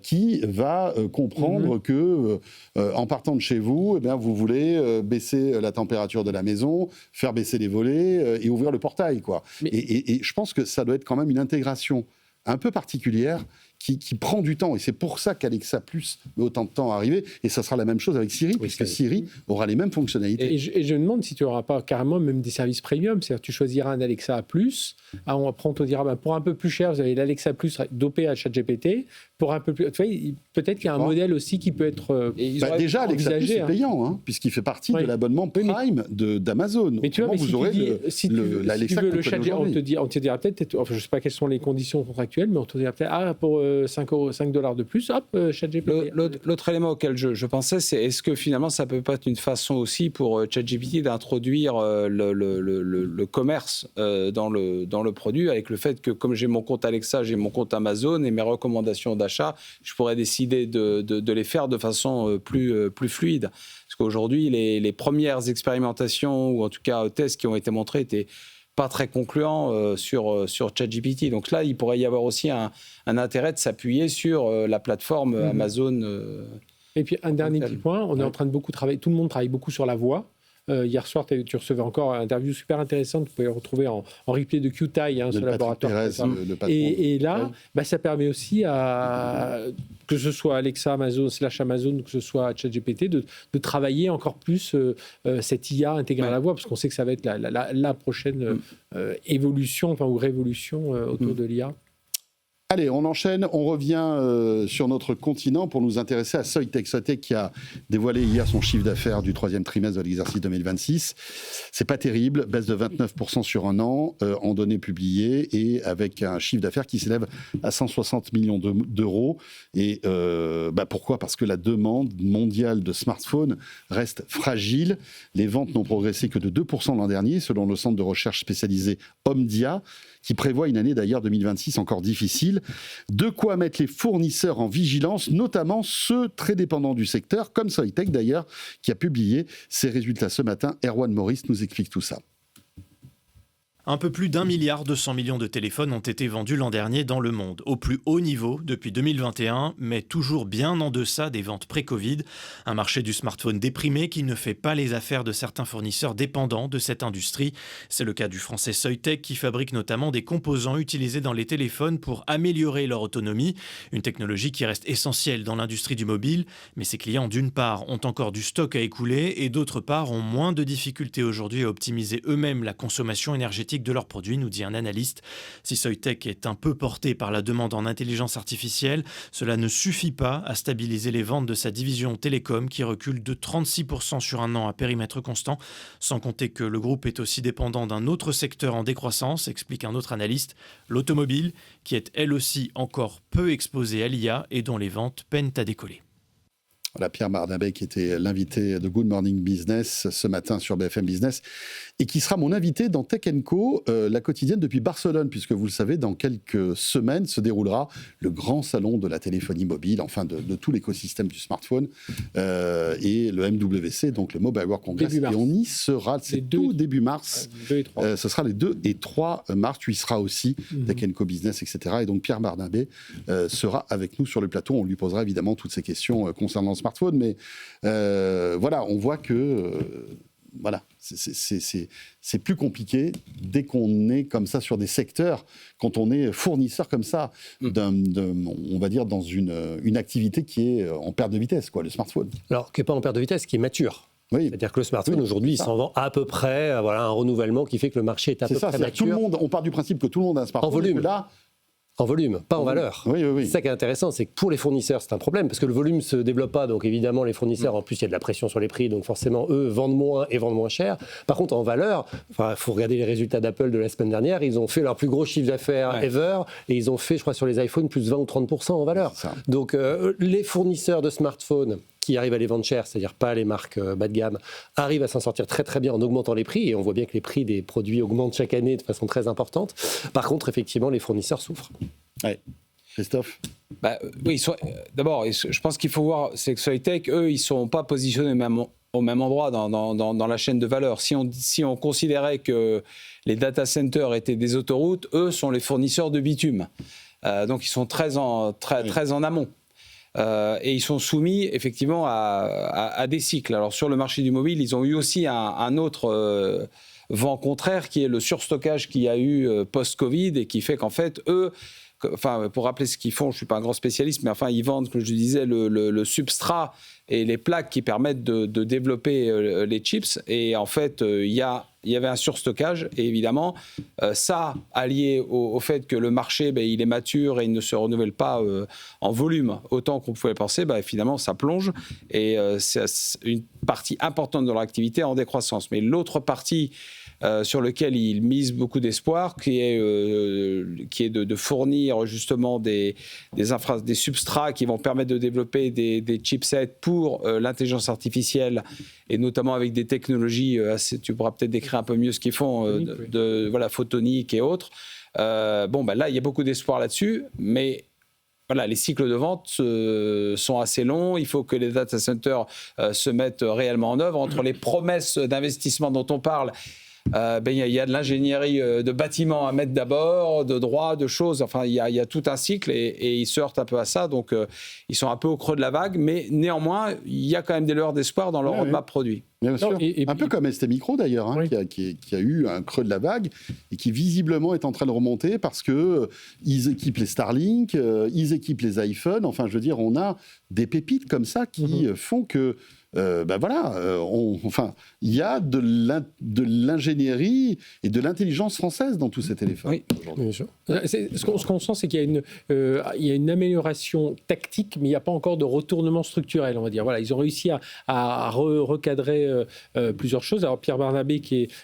qui va comprendre que en partant de chez vous, eh bien, vous voulez baisser la température de la maison, faire baisser les volets et ouvrir le portail, quoi. Et je pense que ça doit être quand même une intégration un peu particulière qui prend du temps. Et c'est pour ça qu'Alexa Plus met autant de temps à arriver. Et ça sera la même chose avec Siri, puisque Siri aura les mêmes fonctionnalités. Et je me demande si tu n'auras pas carrément même des services premium. C'est-à-dire que tu choisiras un Alexa Plus. Après, on te dira, pour un peu plus cher, vous avez l'Alexa Plus dopé à ChatGPT. Pour un peu plus... Tu vois, peut-être qu'il y a un modèle aussi qui peut être déjà, Alexa Plus est payant, puisqu'il fait partie de l'abonnement Prime d'Amazon. Mais tu vois, vous aurez si tu veux le ChatGPT, on te dira peut-être, enfin, je ne sais pas quelles sont les conditions contractuelles, mais on te dira peut-être, pour $5 de plus, hop, ChatGPT. L'autre élément auquel je pensais, c'est est-ce que finalement ça peut pas être une façon aussi pour ChatGPT d'introduire le commerce dans le produit, avec le fait que comme j'ai mon compte Alexa, j'ai mon compte Amazon et mes recommandations d'achat, je pourrais décider de les faire de façon plus fluide. Parce qu'aujourd'hui, les premières expérimentations, ou en tout cas tests qui ont été montrés, étaient pas très concluant sur ChatGPT. Donc là, il pourrait y avoir aussi un intérêt de s'appuyer sur la plateforme Amazon. Et puis un dernier petit point, on est en train de beaucoup travailler, tout le monde travaille beaucoup sur la voix. Hier soir, tu recevais encore une interview super intéressante, vous pouvez le retrouver en replay de QTI, ce laboratoire. Et là, ça permet aussi que ce soit Alexa, Amazon, /Amazon, que ce soit ChatGPT, de travailler encore plus cette IA intégrée à la voix, parce qu'on sait que ça va être la prochaine évolution, ou révolution autour de l'IA. Allez, on enchaîne, on revient sur notre continent pour nous intéresser à Soitec. Soitec qui a dévoilé hier son chiffre d'affaires du troisième trimestre de l'exercice 2026. C'est pas terrible, baisse de 29% sur un an en données publiées et avec un chiffre d'affaires qui s'élève à 160 millions d'euros. Et pourquoi ? Parce que la demande mondiale de smartphones reste fragile. Les ventes n'ont progressé que de 2% l'an dernier, selon le centre de recherche spécialisé Omdia, qui prévoit une année d'ailleurs 2026 encore difficile. De quoi mettre les fournisseurs en vigilance, notamment ceux très dépendants du secteur, comme Soitec d'ailleurs, qui a publié ses résultats ce matin. Erwan Maurice nous explique tout ça. Un peu plus d'1,2 milliard de téléphones ont été vendus l'an dernier dans le monde, au plus haut niveau depuis 2021, mais toujours bien en deçà des ventes pré-Covid. Un marché du smartphone déprimé qui ne fait pas les affaires de certains fournisseurs dépendants de cette industrie. C'est le cas du français Soitec qui fabrique notamment des composants utilisés dans les téléphones pour améliorer leur autonomie, une technologie qui reste essentielle dans l'industrie du mobile. Mais ses clients, d'une part, ont encore du stock à écouler et d'autre part, ont moins de difficultés aujourd'hui à optimiser eux-mêmes la consommation énergétique de leurs produits, nous dit un analyste. Si Soitec est un peu porté par la demande en intelligence artificielle, cela ne suffit pas à stabiliser les ventes de sa division télécom qui recule de 36% sur un an à périmètre constant, sans compter que le groupe est aussi dépendant d'un autre secteur en décroissance, explique un autre analyste, l'automobile, qui est elle aussi encore peu exposée à l'IA et dont les ventes peinent à décoller. Voilà, Pierre Barnabé qui était l'invité de Good Morning Business ce matin sur BFM Business et qui sera mon invité dans Tech & Co, la quotidienne depuis Barcelone, puisque vous le savez, dans quelques semaines se déroulera le grand salon de la téléphonie mobile, enfin de tout l'écosystème du smartphone et le MWC, donc le Mobile World Congress. Et on y sera, c'est tout début mars. 2 et 3. Ce sera les 2 et 3 mars. Tu y seras aussi, Tech & Co Business, etc. Et donc Pierre Barnabé sera avec nous sur le plateau. On lui posera évidemment toutes ces questions concernant le smartphone, mais voilà, on voit que voilà, c'est plus compliqué dès qu'on est comme ça sur des secteurs, quand on est fournisseur comme ça, on va dire dans une activité qui est en perte de vitesse, quoi, le smartphone. Alors, qui n'est pas en perte de vitesse, qui est mature. Oui. C'est-à-dire que le smartphone, aujourd'hui, il s'en vend à peu près, un renouvellement qui fait que le marché est à peu près mature. Tout le monde, on part du principe que tout le monde a un smartphone. En volume. En volume, pas en valeur. Oui. C'est ça qui est intéressant, c'est que pour les fournisseurs, c'est un problème, parce que le volume ne se développe pas, donc évidemment, les fournisseurs, en plus, il y a de la pression sur les prix, donc forcément, eux, vendent moins et vendent moins cher. Par contre, en valeur, il faut regarder les résultats d'Apple de la semaine dernière, ils ont fait leur plus gros chiffre d'affaires ever, et ils ont fait, je crois, sur les iPhones, plus 20 ou 30% en valeur. Donc, les fournisseurs de smartphones qui arrivent à les vendre cher, c'est-à-dire pas les marques bas de gamme, arrivent à s'en sortir très très bien en augmentant les prix, et on voit bien que les prix des produits augmentent chaque année de façon très importante. Par contre, effectivement, les fournisseurs souffrent. Ouais. Christophe ? Oui, d'abord, je pense qu'il faut voir, c'est que Soitec, eux, ils ne sont pas positionnés au même endroit dans la chaîne de valeur. Si on considérait que les data centers étaient des autoroutes, eux sont les fournisseurs de bitume. Donc, ils sont très en amont. Et ils sont soumis effectivement à des cycles. Alors sur le marché du mobile, ils ont eu aussi un autre vent contraire qui est le surstockage qu'il y a eu post-Covid et qui fait qu'en fait, eux, pour rappeler ce qu'ils font, je ne suis pas un grand spécialiste, mais ils vendent, comme je disais, le substrat et les plaques qui permettent de développer les chips. Et en fait, il y avait un surstockage. Et évidemment, ça, allié au fait que le marché, il est mature et il ne se renouvelle pas en volume autant qu'on pouvait penser, finalement, ça plonge. Et c'est une partie importante de leur activité en décroissance. Mais l'autre partie sur lequel ils misent beaucoup d'espoir, qui est de fournir justement des substrats qui vont permettre de développer des chipsets pour l'intelligence artificielle, et notamment avec des technologies, tu pourras peut-être décrire un peu mieux ce qu'ils font, photonique et autres. Là, il y a beaucoup d'espoir là-dessus, mais les cycles de vente sont assez longs. Il faut que les data centers se mettent réellement en œuvre. Entre les promesses d'investissement dont on parle, il y a de l'ingénierie de bâtiments à mettre d'abord, de droits, de choses. Il y a tout un cycle et ils se heurtent un peu à ça. Donc, ils sont un peu au creux de la vague. Mais néanmoins, il y a quand même des lueurs d'espoir dans leur roadmap produit. Bien sûr. Un peu comme ST Micro d'ailleurs, qui a eu un creux de la vague et qui visiblement est en train de remonter parce qu'ils équipent les Starlink, ils équipent les iPhones. Enfin, je veux dire, on a des pépites comme ça qui font que il y a de l'ingénierie et de l'intelligence française dans tous ces téléphones. Oui, bien sûr. Ce qu'on sent, c'est qu'il y a une amélioration tactique, mais il n'y a pas encore de retournement structurel, on va dire. Ils ont réussi à recadrer plusieurs choses. Alors Pierre Barnabé,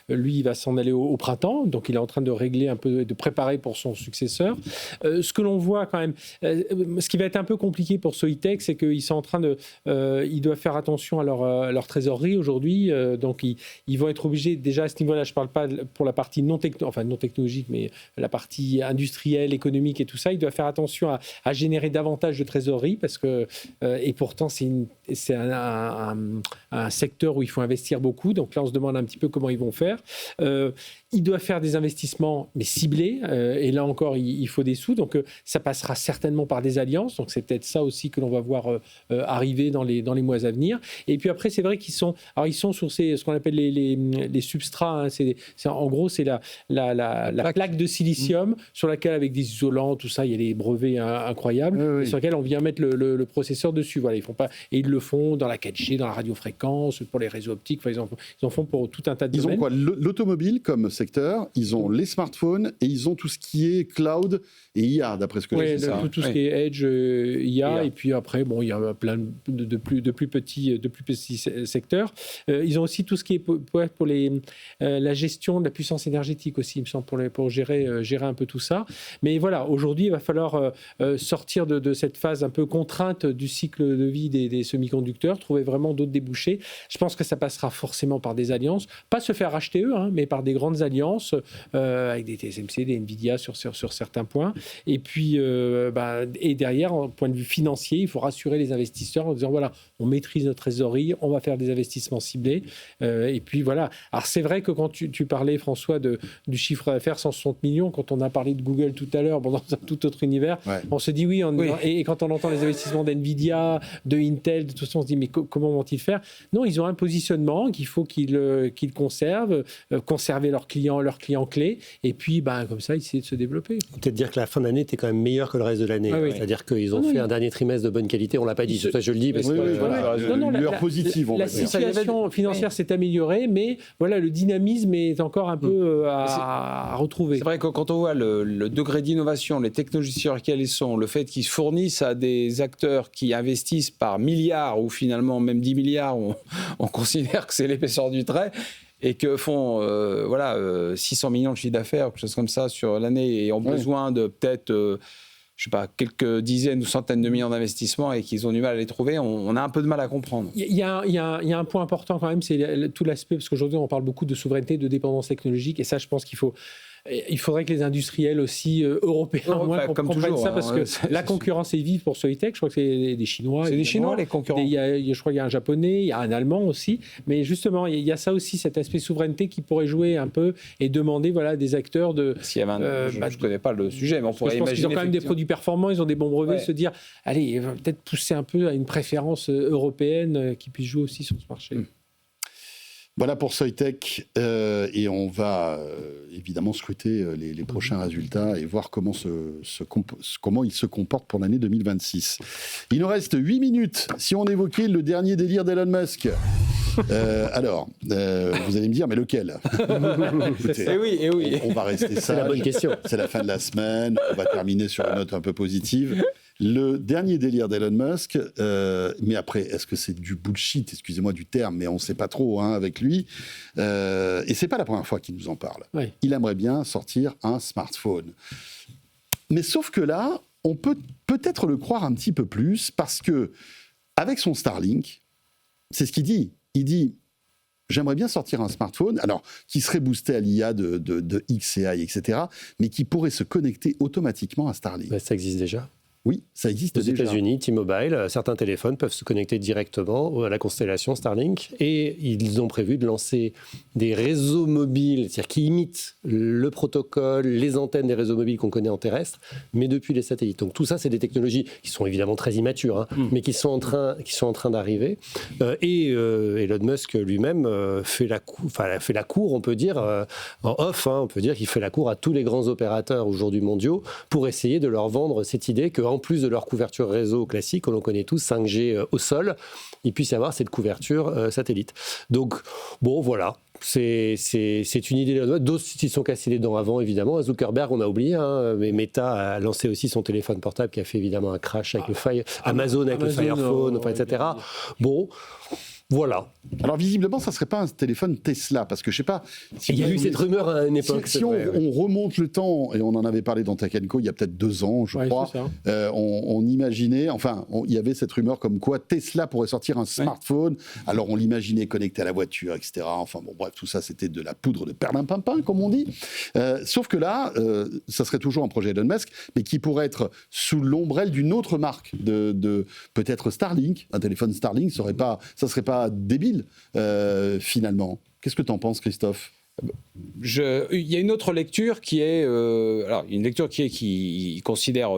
lui, il va s'en aller au printemps, donc il est en train de régler un peu, de préparer pour son successeur. Ce que l'on voit quand même, ce qui va être un peu compliqué pour Soitec, c'est qu'ils sont en train ils doivent faire attention à leur trésorerie aujourd'hui, donc ils vont être obligés, déjà à ce niveau-là, je ne parle pas pour la partie non technologique, mais la partie industrielle, économique et tout ça, ils doivent faire attention à générer davantage de trésorerie, parce que, et pourtant c'est un secteur où il faut investir beaucoup, donc là on se demande un petit peu comment ils vont faire. Ils doivent faire des investissements, mais ciblés, et là encore il faut des sous, donc ça passera certainement par des alliances, donc c'est peut-être ça aussi que l'on va voir arriver dans les mois à venir. Et puis après, c'est vrai qu'ils sont sur ce qu'on appelle les substrats, en gros c'est la plaque de silicium sur laquelle, avec des isolants, tout ça, il y a des brevets incroyables, et sur laquelle on vient mettre le processeur dessus. Ils font pas, et ils le font dans la 4G, dans la radiofréquence, pour les réseaux optiques, ils en font pour tout un tas de domaines. Ils ont quoi, l'automobile comme secteur, ils ont les smartphones et ils ont tout ce qui est cloud et IA, d'après ce que j'ai dit. Tout ce qui est Edge, IA, et puis après, il y a plein de plus petits secteurs. Ils ont aussi tout ce qui est pour la gestion de la puissance énergétique aussi, il me semble, pour gérer un peu tout ça. Mais voilà, aujourd'hui, il va falloir sortir de cette phase un peu contrainte du cycle de vie des semi-conducteurs, trouver vraiment d'autres débouchés. Je pense que ça passera forcément par des alliances, pas se faire racheter eux, mais par des grandes alliances avec des TSMC, des Nvidia sur certains points. Et puis, et derrière, en point de vue financier, il faut rassurer les investisseurs en disant voilà, on maîtrise notre trésorerie, on va faire des investissements ciblés. Et puis voilà. Alors c'est vrai que quand tu parlais, François, du chiffre d'affaires 160 millions, quand on a parlé de Google tout à l'heure, dans un tout autre univers, on se dit oui. Et quand on entend les investissements d'Nvidia, de Intel, de tout ça, on se dit mais comment vont-ils faire ? Non, ils ont un positionnement qu'il faut qu'ils conservent, conserver leurs clients clés, et puis comme ça, essayer de se développer. Peut-être dire que la fin d'année était quand même meilleure que le reste de l'année. C'est-à-dire qu'ils ont fait un dernier trimestre de bonne qualité. On l'a pas dit. Ça, je le dis parce que positive. La situation financière s'est améliorée, mais voilà, le dynamisme est encore un peu à retrouver. C'est vrai que quand on voit le degré d'innovation, les technologies sur lesquelles ils sont, le fait qu'ils se fournissent à des acteurs qui investissent par milliards ou finalement même 10 milliards, on considère que c'est l'épaisseur du trait, et que font 600 millions de chiffre d'affaires, quelque chose comme ça sur l'année, et ont besoin de peut-être je sais pas, quelques dizaines ou centaines de millions d'investissements et qu'ils ont du mal à les trouver, on a un peu de mal à comprendre. Il y a un point important quand même, c'est tout l'aspect, parce qu'aujourd'hui on parle beaucoup de souveraineté, de dépendance technologique, et ça je pense qu'il faudrait que les industriels aussi européens comprennent ça, parce que la concurrence est vive pour Soitec. Je crois que c'est des Chinois. C'est des Chinois, les concurrents. Je crois qu'il y a un Japonais, il y a un Allemand aussi. Mais justement, il y a ça aussi, cet aspect souveraineté qui pourrait jouer un peu et demander des acteurs de... Je ne connais pas le sujet, mais on pourrait imaginer... Je pense qu'ils ont quand même des produits performants, ils ont des bons brevets, se dire, allez, peut-être pousser un peu à une préférence européenne qui puisse jouer aussi sur ce marché. Voilà pour Soitec, et on va évidemment scruter les prochains résultats et voir comment ils se comportent pour l'année 2026. Il nous reste 8 minutes si on évoquait le dernier délire d'Elon Musk. Alors, vous allez me dire, mais lequel? Écoutez, oui. On va rester sage. C'est la bonne question. C'est la fin de la semaine, on va terminer sur une note un peu positive. Le dernier délire d'Elon Musk, mais après, est-ce que c'est du bullshit, excusez-moi du terme, mais on ne sait pas trop avec lui, et c'est pas la première fois qu'il nous en parle. Oui. Il aimerait bien sortir un smartphone. Mais sauf que là, on peut peut-être le croire un petit peu plus, parce que avec son Starlink, c'est ce qu'il dit. Il dit, j'aimerais bien sortir un smartphone, alors qui serait boosté à l'IA de XAI, etc., mais qui pourrait se connecter automatiquement à Starlink. Ça existe déjà. Oui, ça existe déjà. Aux États-Unis, T-Mobile, certains téléphones peuvent se connecter directement à la constellation Starlink, et ils ont prévu de lancer des réseaux mobiles, c'est-à-dire qui imitent le protocole, les antennes des réseaux mobiles qu'on connaît en terrestre, mais depuis les satellites. Donc tout ça, c'est des technologies qui sont évidemment très immatures, mais qui sont en train d'arriver. Et Elon Musk lui-même fait la cour, on peut dire, en off, on peut dire qu'il fait la cour à tous les grands opérateurs aujourd'hui mondiaux pour essayer de leur vendre cette idée qu'en plus de leur couverture réseau classique, que l'on connaît tous, 5G au sol, il puisse y avoir cette couverture satellite. Donc, bon, voilà. C'est une idée. D'autres s'y sont cassés les dents avant, évidemment. Zuckerberg, on a oublié, mais Meta a lancé aussi son téléphone portable qui a fait évidemment un crash avec Amazon avec le Fire Phone, etc. Bon, voilà. Alors visiblement, ça ne serait pas un téléphone Tesla, parce que je ne sais pas... Il y a eu cette rumeur à une époque. Si on remonte le temps, et on en avait parlé dans Tech & Co il y a peut-être 2 ans, je crois, on imaginait, il y avait cette rumeur comme quoi Tesla pourrait sortir un smartphone, alors on l'imaginait connecté à la voiture, etc. Enfin bon, bref, tout ça c'était de la poudre de perlimpinpin, comme on dit. Sauf que là, ça serait toujours un projet Elon Musk, mais qui pourrait être sous l'ombrelle d'une autre marque, de peut-être Starlink. Un téléphone Starlink, ça serait pas débile, finalement. Qu'est-ce que tu en penses, Christophe ? Il y a une autre lecture qui est, qui considère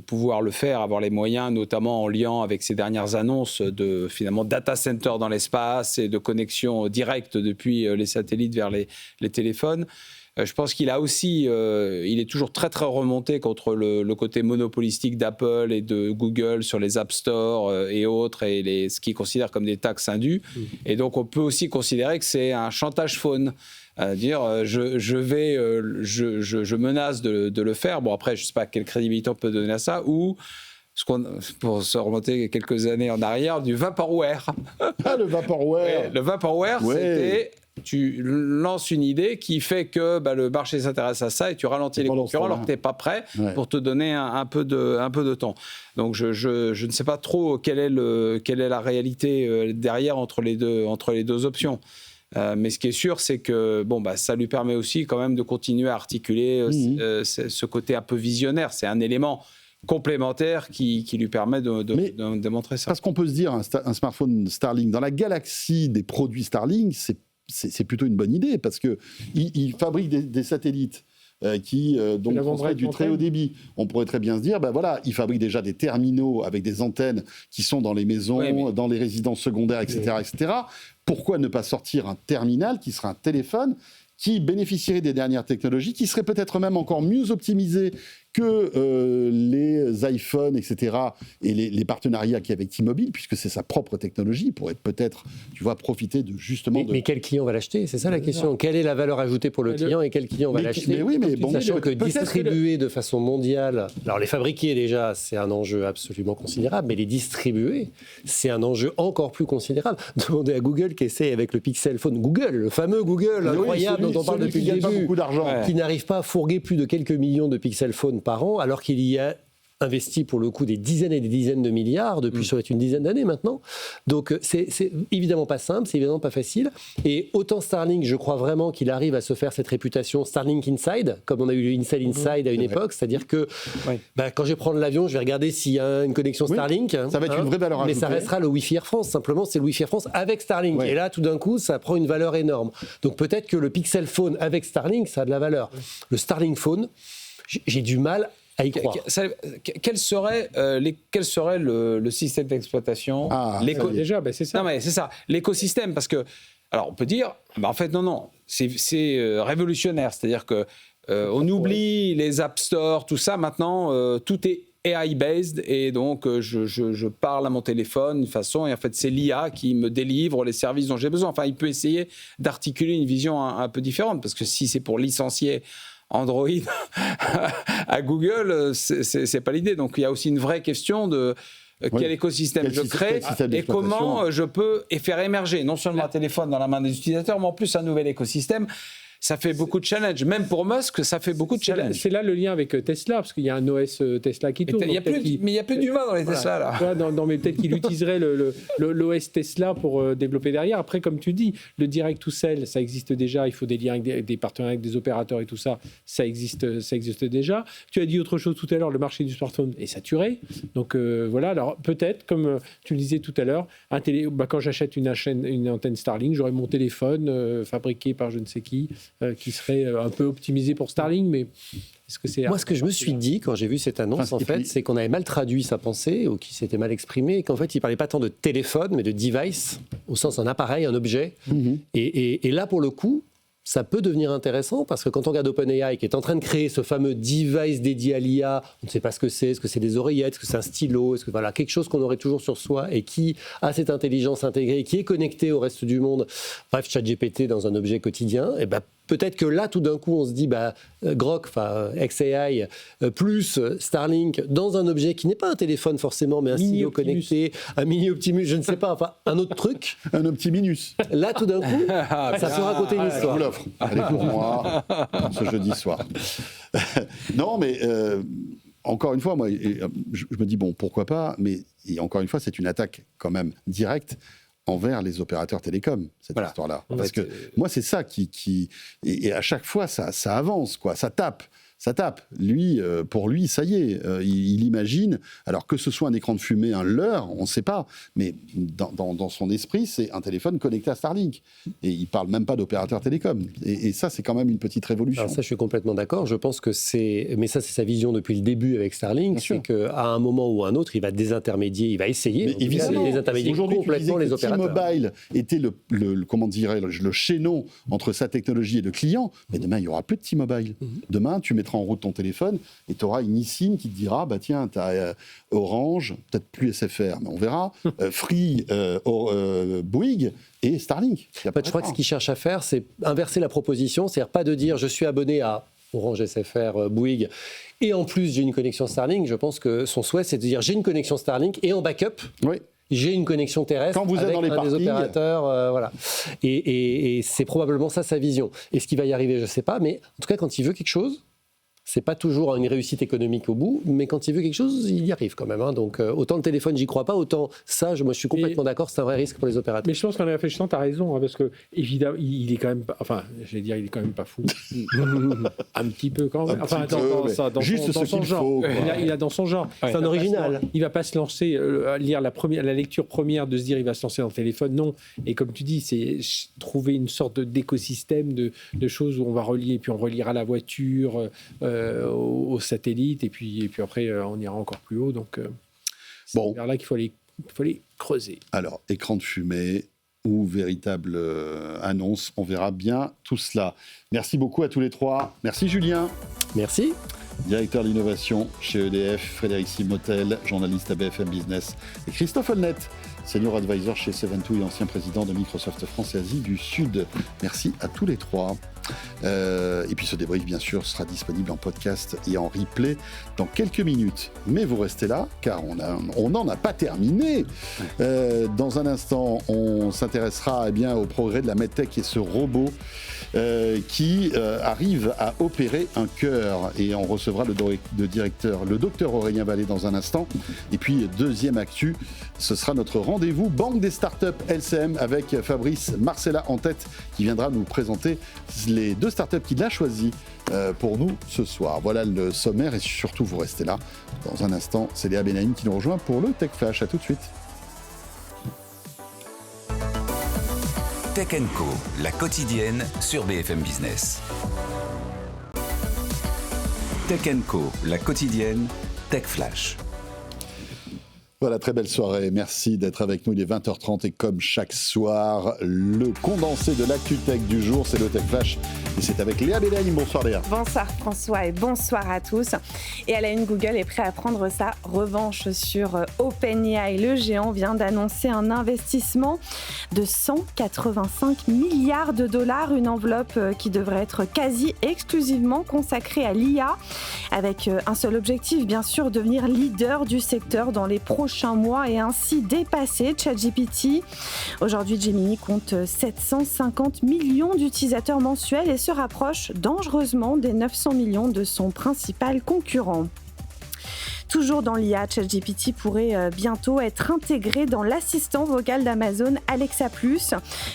pouvoir le faire, avoir les moyens, notamment en lien avec ces dernières annonces de finalement data center dans l'espace et de connexion directe depuis les satellites vers les téléphones. Je pense qu'il a aussi, il est toujours très très remonté contre le côté monopolistique d'Apple et de Google sur les App Store et autres, et ce qu'il considère comme des taxes indues. Et donc on peut aussi considérer que c'est un chantage phone. Dire je menace de le faire. Bon, après, je ne sais pas quelle crédibilité on peut donner à ça, ou pour se remonter quelques années en arrière, du vaporware. Ah, le vaporware. Le vaporware, c'était... Tu lances une idée qui fait que le marché s'intéresse à ça et tu ralentis les concurrents alors que tu n'es pas prêt pour te donner un peu de temps. Donc je ne sais pas trop quelle est la réalité derrière entre les deux options. Mais ce qui est sûr, c'est que ça lui permet aussi quand même de continuer à articuler ce côté un peu visionnaire. C'est un élément complémentaire qui lui permet de démontrer ça. Parce qu'on peut se dire, un smartphone Starlink, dans la galaxie des produits Starlink, c'est plutôt une bonne idée, parce qu'il fabrique des satellites qui transmettent du très haut débit. On pourrait très bien se dire, il fabrique déjà des terminaux avec des antennes qui sont dans les maisons, dans les résidences secondaires, etc. pourquoi ne pas sortir un terminal qui sera un téléphone qui bénéficierait des dernières technologies, qui serait peut-être même encore mieux optimisé que les iPhones, etc., et les partenariats qu'il y a avec T-Mobile, puisque c'est sa propre technologie, il pourrait peut-être, tu vois, profiter de justement... Mais quel client va l'acheter ? C'est ça la question. Quelle est la valeur ajoutée pour le client et quel client va l'acheter ? Mais oui, mais bon, sachant que distribuer de façon mondiale... Alors les fabriquer déjà, c'est un enjeu absolument considérable, mais les distribuer, c'est un enjeu encore plus considérable. Demandez à Google qui essaie avec le Pixel Phone, Google, le fameux Google, incroyable, dont on parle depuis le début, qui n'arrive pas à fourguer plus de quelques millions de Pixel Phone par an, alors qu'il y a investi pour le coup des dizaines et des dizaines de milliards depuis ça va être une dizaine d'années maintenant. Donc c'est évidemment pas simple, c'est évidemment pas facile. Et autant Starlink, je crois vraiment qu'il arrive à se faire cette réputation Starlink Inside, comme on a eu le Inside Inside à une époque, c'est-à-dire que quand je vais prendre l'avion, je vais regarder s'il y a une connexion Starlink. Ça va être une vraie valeur ajoutée. Mais ça restera le Wi-Fi Air France, simplement c'est le Wi-Fi Air France avec Starlink. Et là, tout d'un coup, ça prend une valeur énorme. Donc peut-être que le Pixel Phone avec Starlink, ça a de la valeur. Le Starlink Phone, j'ai du mal à y croire. Quel serait le système d'exploitation Déjà, c'est ça. Non, mais c'est ça, l'écosystème, parce que, alors on peut dire, en fait, non, c'est révolutionnaire, c'est-à-dire que on oublie les App Store, tout ça, maintenant, tout est AI-based, et donc je parle à mon téléphone d'une façon, et en fait c'est l'IA qui me délivre les services dont j'ai besoin. Enfin, il peut essayer d'articuler une vision un peu différente, parce que si c'est pour licencier Android à Google, c'est pas l'idée. Donc il y a aussi une vraie question de quel écosystème je crée et comment je peux faire émerger non seulement un téléphone dans la main des utilisateurs, mais en plus un nouvel écosystème. Ça fait beaucoup de challenges. Même pour Musk, ça fait beaucoup de challenges. C'est là le lien avec Tesla, parce qu'il y a un OS Tesla qui tourne. Mais il n'y a plus d'humains dans les Tesla, là. Non, mais peut-être qu'il utiliserait l'OS Tesla pour développer derrière. Après, comme tu dis, le direct to sell, ça existe déjà. Il faut des liens avec des partenariats avec des opérateurs et tout ça. Ça existe déjà. Tu as dit autre chose tout à l'heure, le marché du smartphone est saturé. Donc voilà, alors peut-être, comme tu le disais tout à l'heure, quand j'achète une antenne Starlink, j'aurai mon téléphone fabriqué par je ne sais qui serait un peu optimisé pour Starlink, mais est-ce que c'est... Moi, ce que je me suis dit quand j'ai vu cette annonce, c'est qu'on avait mal traduit sa pensée, ou qu'il s'était mal exprimé, et qu'en fait, il ne parlait pas tant de téléphone, mais de device, au sens un appareil, un objet. Et là, pour le coup, ça peut devenir intéressant, parce que quand on regarde OpenAI, qui est en train de créer ce fameux device dédié à l'IA, on ne sait pas ce que c'est. Est-ce que c'est des oreillettes? Est-ce que c'est un stylo? Est-ce que voilà, quelque chose qu'on aurait toujours sur soi et qui a cette intelligence intégrée, qui est connecté au reste du monde? Bref, ChatGPT dans un objet quotidien, et peut-être que là, tout d'un coup, on se dit, Grok, XAI, plus Starlink, dans un objet qui n'est pas un téléphone forcément, mais un stylo connecté, un mini Optimus, je ne sais pas, enfin, un autre truc. Un Optiminus. Là, tout d'un coup, ça peut raconter une histoire. Je vous l'offre. Elle est pour moi, ce jeudi soir. Non, mais encore une fois, moi, je me dis, bon, pourquoi pas, mais encore une fois, c'est une attaque quand même directe envers les opérateurs télécoms, cette histoire-là. Parce que moi, c'est ça qui et à chaque fois, ça avance, quoi. Ça tape. Lui, pour lui, ça y est, il imagine, alors que ce soit un écran de fumée, un leurre, on ne sait pas, mais dans son esprit, c'est un téléphone connecté à Starlink. Et il ne parle même pas d'opérateur télécom. Et ça, c'est quand même une petite révolution. Alors ça, je suis complètement d'accord. Je pense que mais ça, c'est sa vision depuis le début avec Starlink, c'est qu'à un moment ou un autre, il va désintermédier, il va essayer de désintermédier complètement les opérateurs. T-Mobile était comment dirais-je, le chaînon entre sa technologie et le client, mais demain, il n'y aura plus de T-Mobile. Demain, tu mettras en route ton téléphone et tu auras une eSIM qui te dira tiens, tu as Orange, peut-être plus SFR, mais on verra, Free, Bouygues et Starlink. Je crois que ce qu'il cherche à faire, c'est inverser la proposition, c'est-à-dire pas de dire je suis abonné à Orange, SFR, Bouygues, et en plus j'ai une connexion Starlink. Je pense que son souhait, c'est de dire j'ai une connexion Starlink et en backup. J'ai une connexion terrestre avec un des opérateurs, voilà. Et c'est probablement ça sa vision. Et ce qui va y arriver, je ne sais pas, mais en tout cas, quand il veut quelque chose, c'est pas toujours une réussite économique au bout, mais quand il veut quelque chose, il y arrive quand même. Donc autant le téléphone, j'y crois pas, autant ça, moi je suis complètement d'accord, c'est un vrai risque pour les opérateurs. Mais je pense qu'en réfléchissant, tu as raison, parce que évidemment, il est quand même pas, il est quand même pas fou. Un petit peu quand même. Enfin, dans son genre. Il a dans son genre. C'est un original. Il va pas se lancer, lire la lecture première, de se dire il va se lancer dans le téléphone, non. Et comme tu dis, c'est trouver une sorte d'écosystème de choses où on va relier, puis on reliera la voiture, au satellite, et puis après on ira encore plus haut, donc c'est vers là qu'il faut aller creuser. Alors, écran de fumée, ou véritable annonce. On verra bien tout cela. Merci beaucoup à tous les trois. Merci Julien. Merci. Directeur d'innovation chez EDF, Frédéric Simotel, journaliste à BFM Business, et Christophe Holnet, senior advisor chez Seven2 et ancien président de Microsoft France et Asie du Sud. Merci à tous les trois. Et puis ce débrief, bien sûr, sera disponible en podcast et en replay dans quelques minutes. Mais vous restez là, car on n'en a pas terminé. Dans un instant, on s'intéressera au progrès de la MedTech et ce robot qui arrive à opérer un cœur. Et on recevra le directeur, le docteur Aurélien Vallée, dans un instant. Et puis, deuxième actu, ce sera notre rendez-vous Banque des startups LCM avec Fabrice Marcella en tête, qui viendra nous présenter les 2 startups qu'il a choisies pour nous ce soir. Voilà le sommaire et surtout, vous restez là. Dans un instant, c'est Léa Benaïm qui nous rejoint pour le Tech Flash. À tout de suite. Tech & Co, la quotidienne sur BFM Business. Tech & Co, la quotidienne, Tech Flash. Voilà, très belle soirée. Merci d'être avec nous. Il est 20h30 et comme chaque soir, le condensé de l'actu tech du jour, c'est le Tech Flash. Et c'est avec Léa Benaïm. Bonsoir Léa. Bonsoir François et bonsoir à tous. Et à la une, Google est prêt à prendre sa revanche sur OpenAI. Le géant vient d'annoncer un investissement de 185 milliards de dollars, une enveloppe qui devrait être quasi exclusivement consacrée à l'IA, avec un seul objectif, bien sûr, devenir leader du secteur dans les prochains mois et ainsi dépasser ChatGPT. Aujourd'hui, Gemini compte 750 millions d'utilisateurs mensuels et se rapproche dangereusement des 900 millions de son principal concurrent. Toujours dans l'IA, ChatGPT pourrait bientôt être intégré dans l'assistant vocal d'Amazon Alexa+.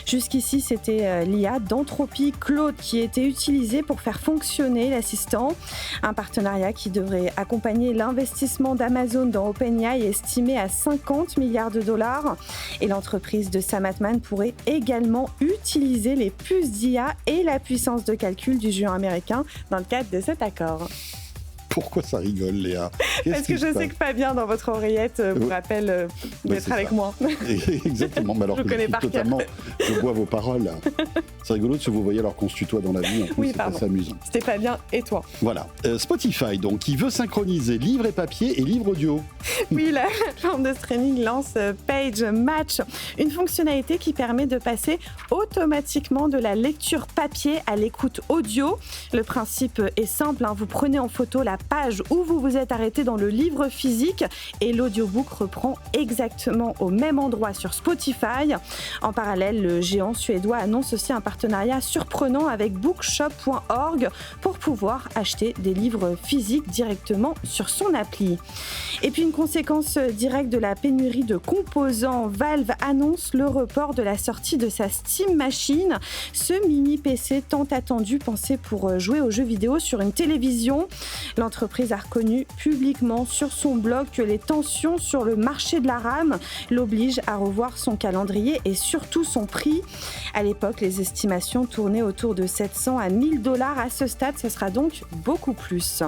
Jusqu'ici, c'était l'IA d'Anthropic Claude qui était utilisée pour faire fonctionner l'assistant. Un partenariat qui devrait accompagner l'investissement d'Amazon dans OpenAI estimé à 50 milliards de dollars. Et l'entreprise de Sam Altman pourrait également utiliser les puces d'IA et la puissance de calcul du géant américain dans le cadre de cet accord. Pourquoi ça rigole, Léa? Parce que je sais que Fabien, dans votre oreillette, vous rappelle d'être avec ça. Moi. Exactement, mais alors je que connais je suis totalement... Je bois vos paroles. C'est rigolo de se vous voyez alors qu'on se tutoie dans la vie. En plus, oui, c'est assez amusant. C'était Fabien et toi. Voilà. Spotify, donc, qui veut synchroniser livre et papier et livre audio. Oui, la plateforme de streaming lance Page Match, une fonctionnalité qui permet de passer automatiquement de la lecture papier à l'écoute audio. Le principe est simple, vous prenez en photo la page où vous vous êtes arrêté dans le livre physique et l'audiobook reprend exactement au même endroit sur Spotify. En parallèle, le géant suédois annonce aussi un partenariat surprenant avec bookshop.org pour pouvoir acheter des livres physiques directement sur son appli. Et puis une conséquence directe de la pénurie de composants, Valve annonce le report de la sortie de sa Steam Machine, ce mini PC tant attendu, pensé pour jouer aux jeux vidéo sur une télévision. L'entreprise a reconnu publiquement sur son blog que les tensions sur le marché de la RAM l'obligent à revoir son calendrier et surtout son prix. À l'époque, les estimations tournaient autour de 700 à 1000 $. À ce stade, ce sera donc beaucoup plus.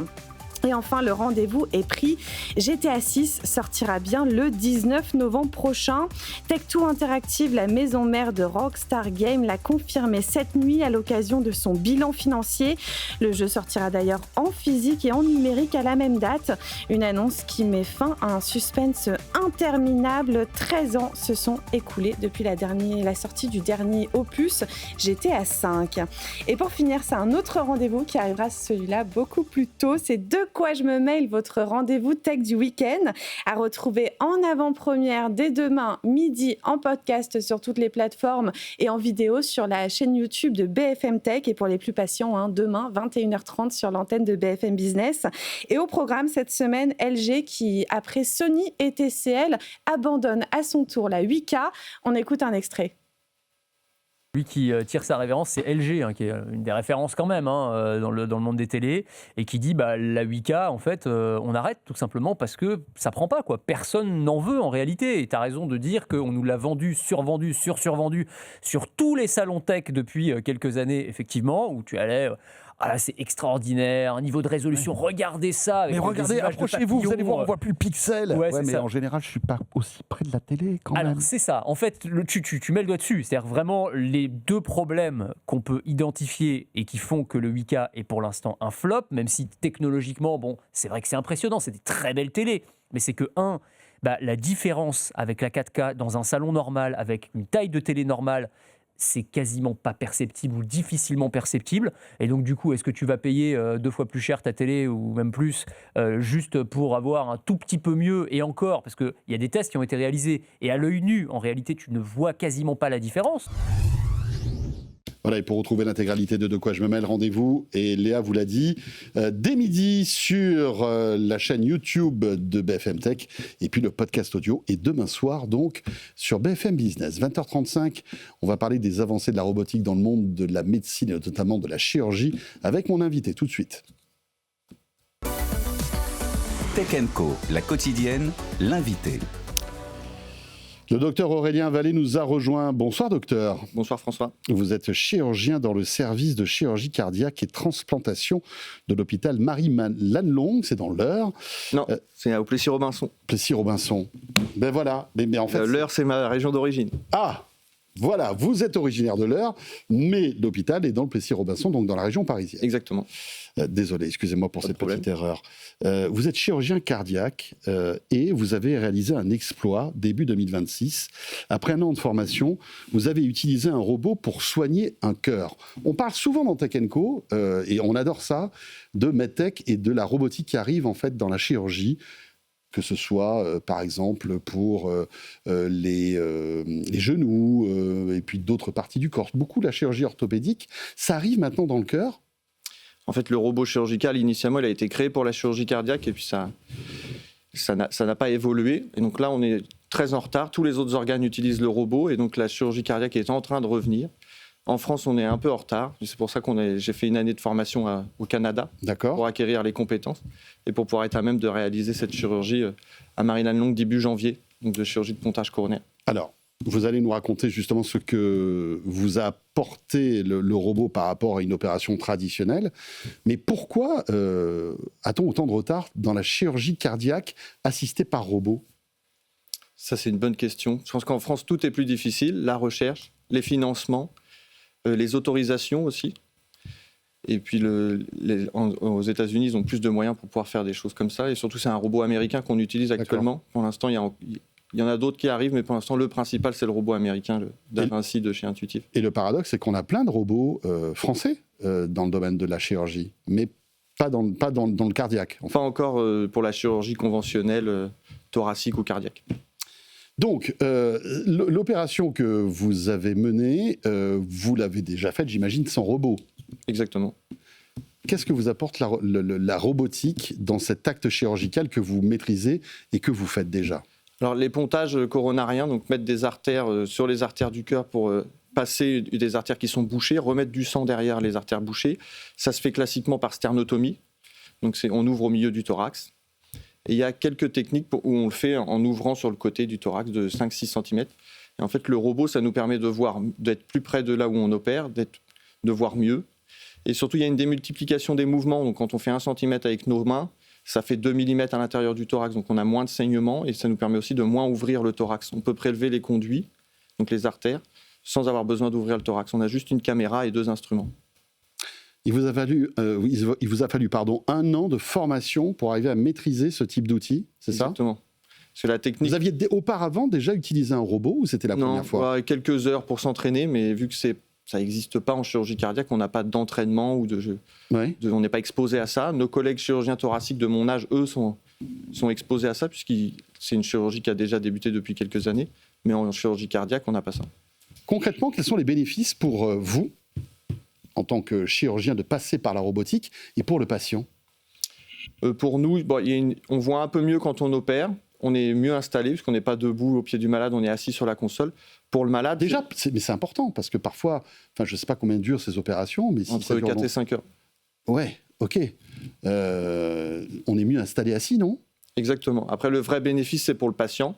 Et enfin, le rendez-vous est pris. GTA 6 sortira bien le 19 novembre prochain. Tech2 Interactive, la maison mère de Rockstar Games, l'a confirmé cette nuit à l'occasion de son bilan financier. Le jeu sortira d'ailleurs en physique et en numérique à la même date. Une annonce qui met fin à un suspense interminable. 13 ans se sont écoulés depuis la sortie du dernier opus, GTA 5. Et pour finir, c'est un autre rendez-vous qui arrivera, celui-là, beaucoup plus tôt. C'est De quoi je me mail, votre rendez-vous tech du week-end, à retrouver en avant-première dès demain midi en podcast sur toutes les plateformes et en vidéo sur la chaîne YouTube de BFM Tech. Et pour les plus patients, demain 21h30 sur l'antenne de BFM Business. Et au programme cette semaine, LG qui, après Sony et TCL, abandonne à son tour la 8K. On écoute un extrait. Lui qui tire sa révérence, c'est LG, qui est une des références quand même dans le monde des télés, et qui dit la 8K, en fait, on arrête tout simplement parce que ça prend pas, quoi. Personne n'en veut en réalité. Et tu as raison de dire qu'on nous l'a vendu, survendu, survendu sur tous les salons tech depuis quelques années, effectivement, où tu allais ah, c'est extraordinaire, un niveau de résolution, regardez ça. Avec mais regardez, approchez-vous, vous allez voir, on voit plus le pixel. Ouais, mais ça. En général, je suis pas aussi près de la télé quand même. Alors c'est ça, en fait, tu mets le doigt dessus. C'est-à-dire vraiment les deux problèmes qu'on peut identifier et qui font que le 8K est pour l'instant un flop, même si technologiquement, bon, c'est vrai que c'est impressionnant, c'est des très belles télés, mais c'est que, la différence avec la 4K dans un salon normal, avec une taille de télé normale, c'est quasiment pas perceptible ou difficilement perceptible. Et donc, du coup, est-ce que tu vas payer 2 fois plus cher ta télé ou même plus juste pour avoir un tout petit peu mieux? Et encore, parce qu'il y a des tests qui ont été réalisés et à l'œil nu, en réalité, tu ne vois quasiment pas la différence. Voilà, et pour retrouver l'intégralité de quoi je me mêle, rendez-vous, et Léa vous l'a dit, dès midi sur la chaîne YouTube de BFM Tech, et puis le podcast audio, et demain soir donc sur BFM Business. 20h35, on va parler des avancées de la robotique dans le monde de la médecine, et notamment de la chirurgie, avec mon invité tout de suite. Tech & Co, la quotidienne, l'invité. Le docteur Aurélien Vallée nous a rejoint. Bonsoir docteur. Bonsoir François. Vous êtes chirurgien dans le service de chirurgie cardiaque et transplantation de l'hôpital Marie-Lannelongue, c'est dans l'Eure. Non, c'est au Plessis-Robinson. Plessis-Robinson. Ben voilà. Mais en fait, l'Eure, c'est ma région d'origine. Ah, voilà, vous êtes originaire de l'Eure, mais l'hôpital est dans le Plessis-Robinson, donc dans la région parisienne. Exactement. Désolé, excusez-moi pour cette problème. petite erreur. Vous êtes chirurgien cardiaque et vous avez réalisé un exploit début 2026. Après un an de formation, vous avez utilisé un robot pour soigner un cœur. On parle souvent dans Tech & Co, et on adore ça, de MedTech et de la robotique qui arrive en fait dans la chirurgie, que ce soit par exemple pour les genoux et puis d'autres parties du corps. Beaucoup de la chirurgie orthopédique, ça arrive maintenant dans le cœur. En fait, le robot chirurgical, initialement, il a été créé pour la chirurgie cardiaque et puis ça n'a pas évolué. Et donc là, on est très en retard. Tous les autres organes utilisent le robot et donc la chirurgie cardiaque est en train de revenir. En France, on est un peu en retard. C'est pour ça j'ai fait une année de formation au Canada pour acquérir les compétences et pour pouvoir être à même de réaliser cette chirurgie à Marie-Lannelongue début janvier, donc de chirurgie de pontage coronaire. Alors, vous allez nous raconter justement ce que vous a apporté le robot par rapport à une opération traditionnelle. Mais pourquoi a-t-on autant de retard dans la chirurgie cardiaque assistée par robot ? Ça, c'est une bonne question. Je pense qu'en France, tout est plus difficile. La recherche, les financements, les autorisations aussi. Et puis, aux États-Unis, ils ont plus de moyens pour pouvoir faire des choses comme ça. Et surtout, c'est un robot américain qu'on utilise actuellement. Pour l'instant, il y en a d'autres qui arrivent, mais pour l'instant, le principal, c'est le robot américain, le DaVinci de chez Intuitive. Et le paradoxe, c'est qu'on a plein de robots français dans le domaine de la chirurgie, mais pas dans le cardiaque. Enfin, encore pour la chirurgie conventionnelle, thoracique ou cardiaque. Donc, l'opération que vous avez menée, vous l'avez déjà faite, j'imagine, sans robot. Exactement. Qu'est-ce que vous apporte la robotique dans cet acte chirurgical que vous maîtrisez et que vous faites déjà ? Alors, les pontages coronariens, donc mettre des artères sur les artères du cœur pour passer des artères qui sont bouchées, remettre du sang derrière les artères bouchées, ça se fait classiquement par sternotomie. Donc, on ouvre au milieu du thorax. Et il y a quelques techniques où on le fait en ouvrant sur le côté du thorax de 5-6 cm. Et en fait, le robot, ça nous permet d'être plus près de là où on opère, de voir mieux. Et surtout, il y a une démultiplication des mouvements. Donc, quand on fait 1 cm avec nos mains, ça fait 2 mm à l'intérieur du thorax. Donc, on a moins de saignement et ça nous permet aussi de moins ouvrir le thorax. On peut prélever les conduits, donc les artères, sans avoir besoin d'ouvrir le thorax. On a juste une caméra et 2 instruments. Il vous a fallu, 1 an de formation pour arriver à maîtriser ce type d'outil, c'est ça ? Exactement. C'est la technique. Vous aviez auparavant déjà utilisé un robot ou c'était la première fois ? Non, quelques heures pour s'entraîner, mais vu que ça n'existe pas en chirurgie cardiaque, on n'a pas d'entraînement ou on n'est pas exposé à ça. Nos collègues chirurgiens thoraciques de mon âge, eux, sont exposés à ça, puisque c'est une chirurgie qui a déjà débuté depuis quelques années, mais en chirurgie cardiaque, on n'a pas ça. Concrètement, quels sont les bénéfices pour vous, en tant que chirurgien, de passer par la robotique et pour le patient ? Pour nous, on voit un peu mieux quand on opère. On est mieux installé, puisqu'on n'est pas debout au pied du malade, on est assis sur la console. Pour le malade... Déjà, mais c'est important, parce que parfois, je ne sais pas combien durent ces opérations, mais si entre ça dure 4 et 5 heures. Ouais, ok. On est mieux installé assis, non ? Exactement. Après, le vrai bénéfice, c'est pour le patient,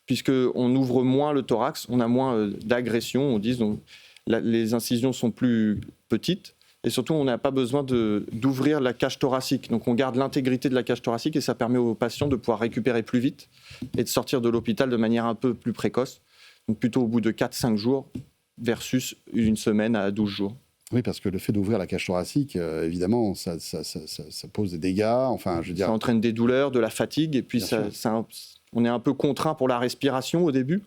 puisqu'on ouvre moins le thorax, on a moins d'agression, on dit, donc les incisions sont plus petites, Et surtout, on n'a pas besoin d'ouvrir la cage thoracique. Donc on garde l'intégrité de la cage thoracique et ça permet aux patients de pouvoir récupérer plus vite et de sortir de l'hôpital de manière un peu plus précoce. Donc plutôt au bout de 4-5 jours versus une semaine à 12 jours. Oui, parce que le fait d'ouvrir la cage thoracique, évidemment, ça pose des dégâts. Enfin, je veux dire... Ça entraîne des douleurs, de la fatigue, et puis on est un peu contraint pour la respiration au début,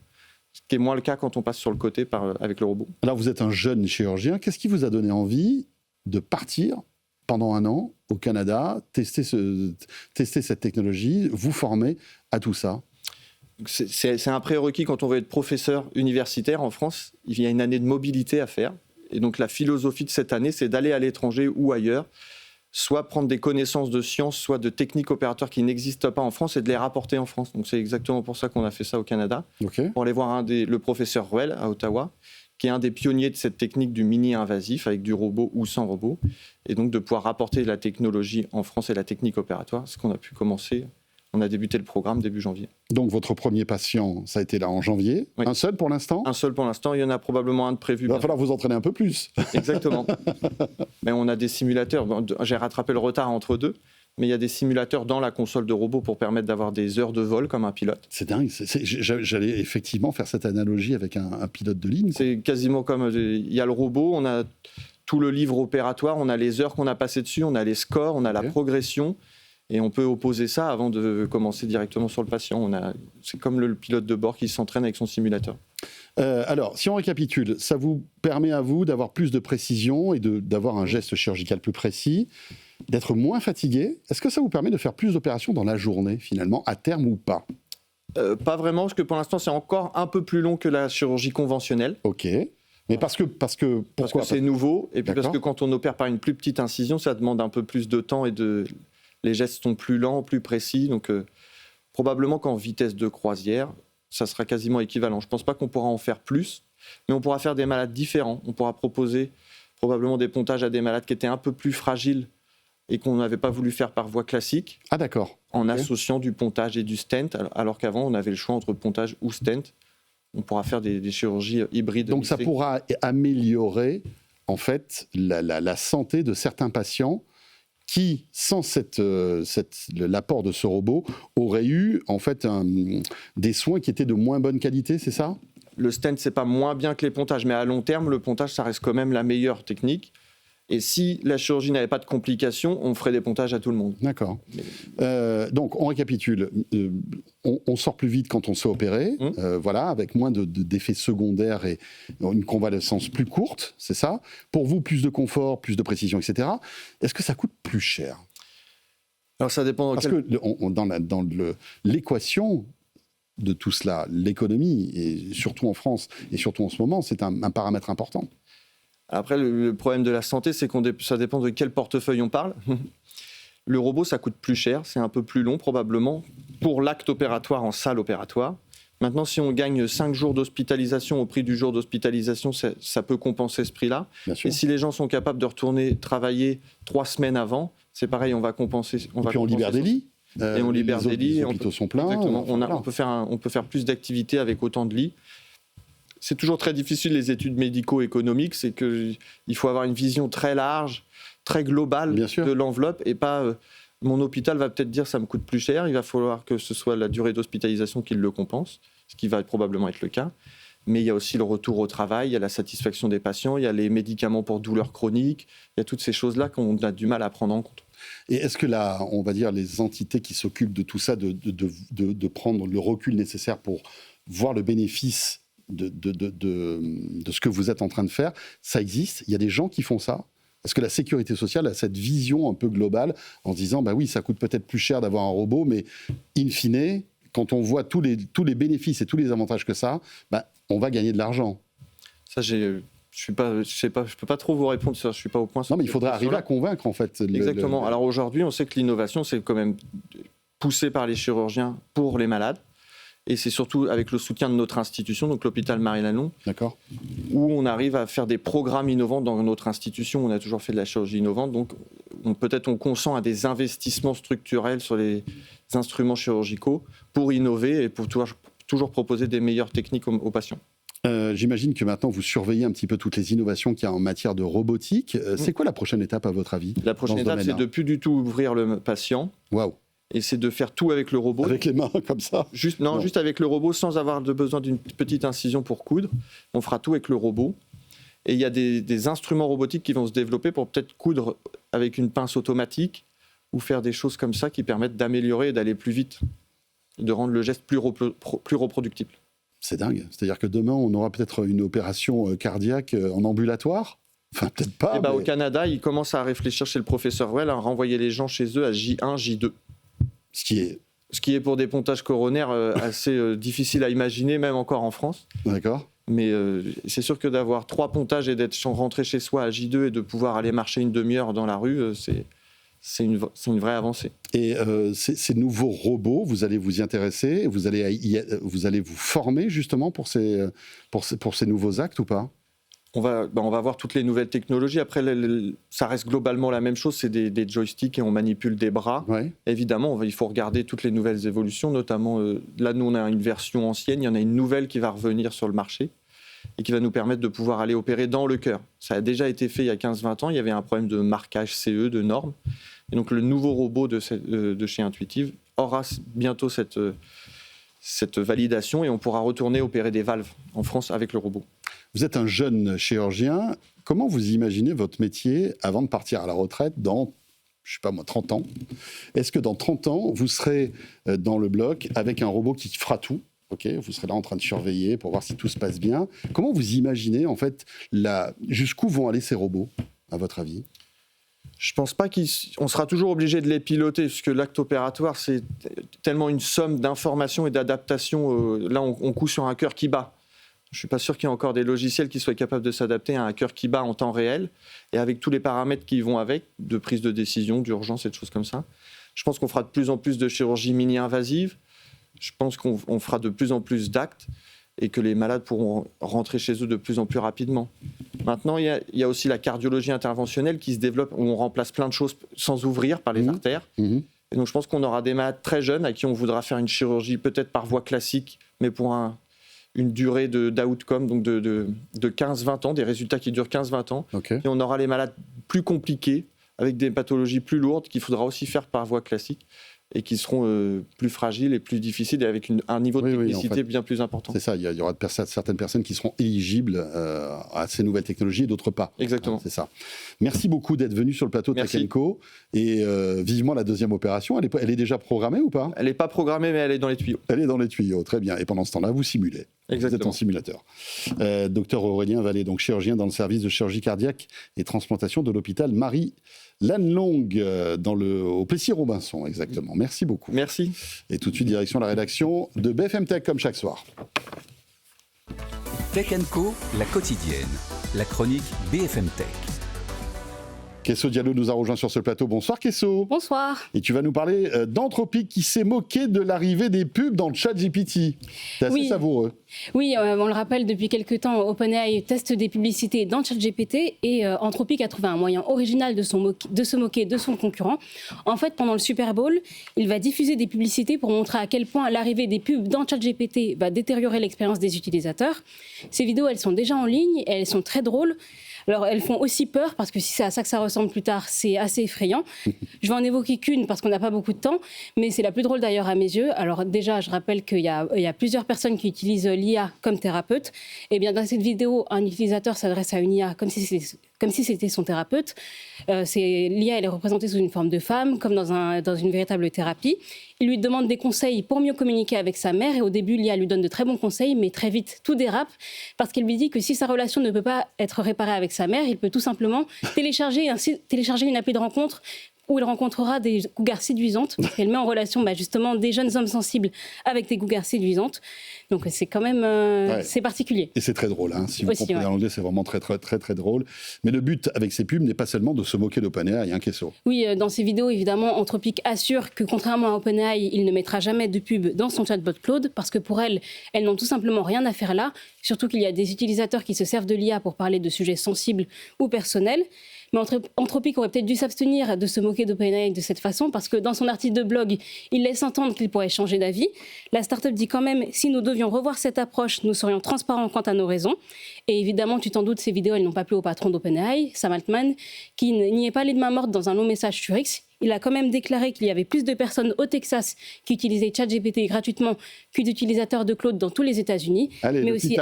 ce qui est moins le cas quand on passe sur le côté avec le robot. Alors, vous êtes un jeune chirurgien. Qu'est-ce qui vous a donné envie de partir pendant 1 an au Canada, tester cette technologie, vous former à tout ça? C'est un prérequis quand on veut être professeur universitaire en France. Il y a une année de mobilité à faire. Et donc la philosophie de cette année, c'est d'aller à l'étranger ou ailleurs, soit prendre des connaissances de sciences, soit de techniques opératoires qui n'existent pas en France et de les rapporter en France. Donc c'est exactement pour ça qu'on a fait ça au Canada. Okay. Pour aller voir le professeur Ruel à Ottawa, qui est un des pionniers de cette technique du mini-invasif avec du robot ou sans robot. Et donc de pouvoir rapporter la technologie en France et la technique opératoire, ce qu'on a pu commencer. On a débuté le programme début janvier. Donc votre premier patient, ça a été là en janvier. Oui. Un seul pour l'instant? Un seul pour l'instant. Il y en a probablement un de prévu. Il va falloir vous entraîner un peu plus. Exactement. Mais on a des simulateurs. J'ai rattrapé le retard entre deux. Mais il y a des simulateurs dans la console de robot pour permettre d'avoir des heures de vol comme un pilote. C'est dingue. J'allais effectivement faire cette analogie avec un pilote de ligne. C'est quasiment comme... Il y a le robot, on a tout le livre opératoire, on a les heures qu'on a passées dessus, on a les scores, on a la progression. Et on peut opposer ça avant de commencer directement sur le patient. C'est comme le pilote de bord qui s'entraîne avec son simulateur. Alors, si on récapitule, ça vous permet à vous d'avoir plus de précision et d'avoir un geste chirurgical plus précis, d'être moins fatigué. Est-ce que ça vous permet de faire plus d'opérations dans la journée, finalement, à terme ou pas? Pas vraiment, parce que pour l'instant, c'est encore un peu plus long que la chirurgie conventionnelle. Ok. Mais parce que pourquoi? Parce que c'est nouveau, et puis parce que quand on opère par une plus petite incision, ça demande un peu plus de temps et les gestes sont plus lents, plus précis. Donc, probablement qu'en vitesse de croisière, ça sera quasiment équivalent. Je ne pense pas qu'on pourra en faire plus, mais on pourra faire des malades différents. On pourra proposer probablement des pontages à des malades qui étaient un peu plus fragiles et qu'on n'avait pas voulu faire par voie classique. Ah d'accord. En associant du pontage et du stent, alors qu'avant, on avait le choix entre pontage ou stent. On pourra faire des chirurgies hybrides. Donc ça pourra améliorer, en fait, la santé de certains patients qui, sans l'apport de ce robot, auraient eu en fait des soins qui étaient de moins bonne qualité, c'est ça? Le stent, c'est pas moins bien que les pontages, mais à long terme, le pontage, ça reste quand même la meilleure technique. Et si la chirurgie n'avait pas de complications, on ferait des pontages à tout le monde. D'accord. Donc, on récapitule. On sort plus vite quand on se fait opérer, voilà, avec moins d'effets secondaires et une convalescence plus courte, c'est ça. Pour vous, plus de confort, plus de précision, etc. Est-ce que ça coûte plus cher? Alors, ça dépend. Parce que dans l'équation de tout cela, l'économie, et surtout en France, et surtout en ce moment, c'est un paramètre important. Après, le problème de la santé, c'est que ça dépend de quel portefeuille on parle. Le robot, ça coûte plus cher, c'est un peu plus long probablement, pour l'acte opératoire en salle opératoire. Maintenant, si on gagne 5 jours d'hospitalisation au prix du jour d'hospitalisation, ça peut compenser ce prix-là. Et si les gens sont capables de retourner travailler 3 semaines avant, c'est pareil, on va compenser. Et puis on libère des lits. Et on libère des lits. Les hôpitaux sont pleins. Exactement. On peut faire plus d'activités avec autant de lits. C'est toujours très difficile, les études médico-économiques, c'est qu'il faut avoir une vision très large, très globale de l'enveloppe, et pas mon hôpital va peut-être dire ça me coûte plus cher, il va falloir que ce soit la durée d'hospitalisation qui le compense, ce qui va probablement être le cas. Mais il y a aussi le retour au travail, il y a la satisfaction des patients, il y a les médicaments pour douleurs chroniques, il y a toutes ces choses-là qu'on a du mal à prendre en compte. Et est-ce que on va dire, les entités qui s'occupent de tout ça, de prendre le recul nécessaire pour voir le bénéfice de ce que vous êtes en train de faire, ça existe? Il y a des gens qui font ça? Est-ce que la sécurité sociale a cette vision un peu globale en se disant, bah oui, ça coûte peut-être plus cher d'avoir un robot, mais in fine, quand on voit tous les bénéfices et tous les avantages que ça a, bah, on va gagner de l'argent? Ça, je peux pas trop vous répondre sur ça, je suis pas au point. Non, mais il faudrait arriver à convaincre, en fait. Exactement. Alors aujourd'hui, on sait que l'innovation, c'est quand même poussé par les chirurgiens pour les malades. Et c'est surtout avec le soutien de notre institution, donc l'hôpital Marie-Lannelond, où on arrive à faire des programmes innovants dans notre institution. On a toujours fait de la chirurgie innovante, donc peut-être on consent à des investissements structurels sur les instruments chirurgicaux pour innover et pour toujours proposer des meilleures techniques aux patients. J'imagine que maintenant vous surveillez un petit peu toutes les innovations qu'il y a en matière de robotique. C'est quoi la prochaine étape à votre avis? La prochaine étape, c'est de plus du tout ouvrir le patient. Waouh. Et c'est de faire tout avec le robot. Avec les mains, comme ça? Juste avec le robot, sans avoir besoin d'une petite incision pour coudre. On fera tout avec le robot. Et il y a des instruments robotiques qui vont se développer pour peut-être coudre avec une pince automatique ou faire des choses comme ça qui permettent d'améliorer et d'aller plus vite, de rendre le geste plus reproductible. C'est dingue. C'est-à-dire que demain, on aura peut-être une opération cardiaque en ambulatoire? Enfin, peut-être pas. Au Canada, ils commencent à réfléchir chez le professeur Well à renvoyer les gens chez eux à J1, J2. Ce qui est pour des pontages coronaires assez difficile à imaginer, même encore en France. D'accord. Mais c'est sûr que d'avoir 3 pontages et d'être rentré chez soi à J2 et de pouvoir aller marcher une demi-heure dans la rue, c'est une vraie avancée. Et ces nouveaux robots, vous allez vous y intéresser, vous allez vous former justement pour ces nouveaux actes ou pas? On va voir toutes les nouvelles technologies. Après, ça reste globalement la même chose, c'est des joysticks et on manipule des bras. Ouais. Évidemment, il faut regarder toutes les nouvelles évolutions, notamment, là, nous, on a une version ancienne, il y en a une nouvelle qui va revenir sur le marché et qui va nous permettre de pouvoir aller opérer dans le cœur. Ça a déjà été fait il y a 15-20 ans, il y avait un problème de marquage CE, de normes. Et donc, le nouveau robot de chez Intuitive aura bientôt cette validation et on pourra retourner opérer des valves en France avec le robot. Vous êtes un jeune chirurgien. Comment vous imaginez votre métier avant de partir à la retraite dans, je ne sais pas moi, 30 ans? Est-ce que dans 30 ans, vous serez dans le bloc avec un robot qui fera tout? Ok, vous serez là en train de surveiller pour voir si tout se passe bien. Comment vous imaginez, en fait, jusqu'où vont aller ces robots, à votre avis? Je ne pense pas qu'on sera toujours obligé de les piloter, puisque l'acte opératoire, c'est tellement une somme d'informations et d'adaptations. Là, on coud sur un cœur qui bat. Je ne suis pas sûr qu'il y ait encore des logiciels qui soient capables de s'adapter à un cœur qui bat en temps réel, et avec tous les paramètres qui vont avec, de prise de décision, d'urgence et de choses comme ça. Je pense qu'on fera de plus en plus de chirurgie mini-invasive. Je pense qu'on fera de plus en plus d'actes et que les malades pourront rentrer chez eux de plus en plus rapidement. Maintenant, il y a aussi la cardiologie interventionnelle qui se développe, où on remplace plein de choses sans ouvrir par les artères. Et donc, je pense qu'on aura des malades très jeunes à qui on voudra faire une chirurgie peut-être par voie classique, mais pour une durée d'outcome, donc de 15-20 ans, des résultats qui durent 15-20 ans. Okay. Et on aura les malades plus compliqués, avec des pathologies plus lourdes, qu'il faudra aussi faire par voie classique, et qui seront plus fragiles et plus difficiles, et avec un niveau de technicité bien plus important. C'est ça, il y aura certaines personnes qui seront éligibles à ces nouvelles technologies et d'autres pas. Exactement. C'est ça. Merci beaucoup d'être venu sur le plateau de Tech & Co. Et vivement la deuxième opération. Elle est déjà programmée ou pas? Elle n'est pas programmée, mais elle est dans les tuyaux. Elle est dans les tuyaux, très bien. Et pendant ce temps-là, vous simulez. Exactement. Vous êtes en simulateur. Docteur Aurélien Vallée, donc chirurgien dans le service de chirurgie cardiaque et transplantation de l'hôpital Marie-Lannelongue, au Plessis-Robinson, exactement. Merci beaucoup. Merci. Et tout de suite, direction la rédaction de BFM Tech, comme chaque soir. Tech & Co, la quotidienne. La chronique BFM Tech. Kesso Diallo nous a rejoint sur ce plateau. Bonsoir Kesso. Bonsoir. Et tu vas nous parler d'Anthropic qui s'est moqué de l'arrivée des pubs dans le ChatGPT. C'est assez savoureux. Oui, on le rappelle, depuis quelques temps, OpenAI teste des publicités dans ChatGPT et Anthropic a trouvé un moyen original de se moquer de son concurrent. En fait, pendant le Super Bowl, il va diffuser des publicités pour montrer à quel point l'arrivée des pubs dans ChatGPT va détériorer l'expérience des utilisateurs. Ces vidéos, elles sont déjà en ligne et elles sont très drôles. Alors, elles font aussi peur, parce que si c'est à ça que ça ressemble plus tard, c'est assez effrayant. Je vais en évoquer qu'une, parce qu'on n'a pas beaucoup de temps, mais c'est la plus drôle d'ailleurs à mes yeux. Alors déjà, je rappelle qu'il y a plusieurs personnes qui utilisent l'IA comme thérapeute. Et bien, dans cette vidéo, un utilisateur s'adresse à une IA comme si c'était son thérapeute. L'IA, elle est représentée sous une forme de femme, comme dans une véritable thérapie. Il lui demande des conseils pour mieux communiquer avec sa mère. Et au début, l'IA lui donne de très bons conseils, mais très vite, tout dérape, parce qu'elle lui dit que si sa relation ne peut pas être réparée avec sa mère, il peut tout simplement télécharger une appli de rencontre où il rencontrera des cougars séduisantes. Elle met en relation justement des jeunes hommes sensibles avec des cougars séduisantes. Donc c'est quand même c'est particulier. Et c'est très drôle. Si vous comprenez l'anglais, c'est vraiment très, très, très, très drôle. Mais le but avec ces pubs n'est pas seulement de se moquer d'OpenAI, Kesso. Oui, dans ces vidéos, évidemment, Anthropic assure que contrairement à OpenAI, il ne mettra jamais de pub dans son chatbot Claude, parce que pour elles n'ont tout simplement rien à faire là. Surtout qu'il y a des utilisateurs qui se servent de l'IA pour parler de sujets sensibles ou personnels. Mais Anthropic aurait peut-être dû s'abstenir de se moquer d'OpenAI de cette façon, parce que dans son article de blog, il laisse entendre qu'il pourrait changer d'avis. La start-up dit quand même, si nous devions revoir cette approche, nous serions transparents quant à nos raisons. Et évidemment, tu t'en doutes, ces vidéos, elles n'ont pas plu au patron d'OpenAI, Sam Altman, qui n'y est pas allé de main morte dans un long message sur X. Il a quand même déclaré qu'il y avait plus de personnes au Texas qui utilisaient ChatGPT gratuitement que d'utilisateurs de Claude dans tous les États-Unis, mais aussi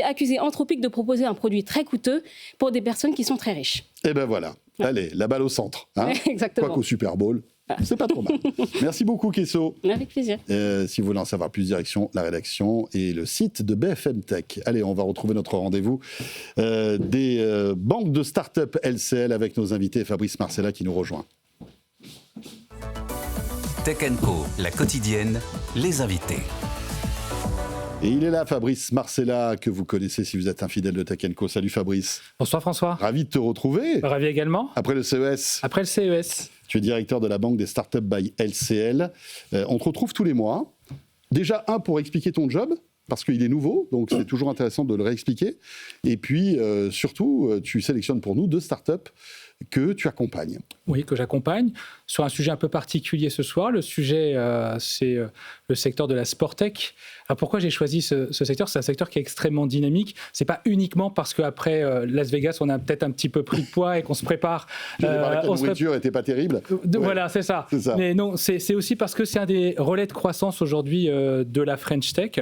accusé Anthropic de proposer un produit très coûteux pour des personnes qui sont très riches. Et ben voilà. Allez, la balle au centre. Hein. Exactement. Quoi qu'au Super Bowl, c'est pas trop mal. Merci beaucoup, Kesso. Avec plaisir. Si vous voulez en savoir plus, direction la rédaction et le site de BFM Tech. Allez, on va retrouver notre rendez-vous des banques de start-up LCL avec nos invités, Fabrice Marcella qui nous rejoint. Tech Co, la quotidienne, les invités. Et il est là, Fabrice Marcella, que vous connaissez si vous êtes un fidèle de Tech Co. Salut Fabrice. Bonsoir François. Ravi de te retrouver. Ravi également. Après le CES. Après le CES. Tu es directeur de la banque des startups by LCL. On te retrouve tous les mois. Déjà, pour expliquer ton job, parce qu'il est nouveau, donc c'est toujours intéressant de le réexpliquer. Et puis, surtout, tu sélectionnes pour nous 2 startups que tu accompagnes. Oui, que j'accompagne sur un sujet un peu particulier ce soir. Le sujet, c'est le secteur de la Sportech. Alors pourquoi j'ai choisi ce secteur ? C'est un secteur qui est extrêmement dynamique. C'est pas uniquement parce qu'après Las Vegas, on a peut-être un petit peu pris de poids et qu'on se prépare. Tu avais parlé que la nourriture n'était pas terrible. Voilà, c'est ça. Mais non, c'est aussi parce que c'est un des relais de croissance aujourd'hui de la French Tech.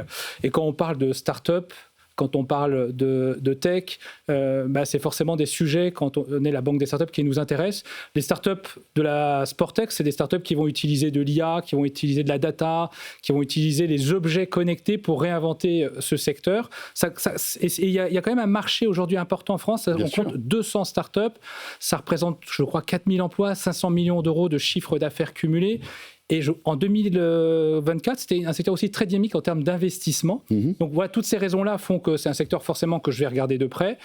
Et quand on parle de start-up, quand on parle de tech, c'est forcément des sujets, quand on est la banque des startups, qui nous intéressent. Les startups de la Sportech, c'est des startups qui vont utiliser de l'IA, qui vont utiliser de la data, qui vont utiliser les objets connectés pour réinventer ce secteur. Il y a quand même un marché aujourd'hui important en France. On compte 200 startups. Ça représente, je crois, 4000 emplois, 500 millions d'euros de chiffre d'affaires cumulé. Et en 2024, c'était un secteur aussi très dynamique en termes d'investissement. Donc voilà, toutes ces raisons-là font que c'est un secteur forcément que je vais regarder de près.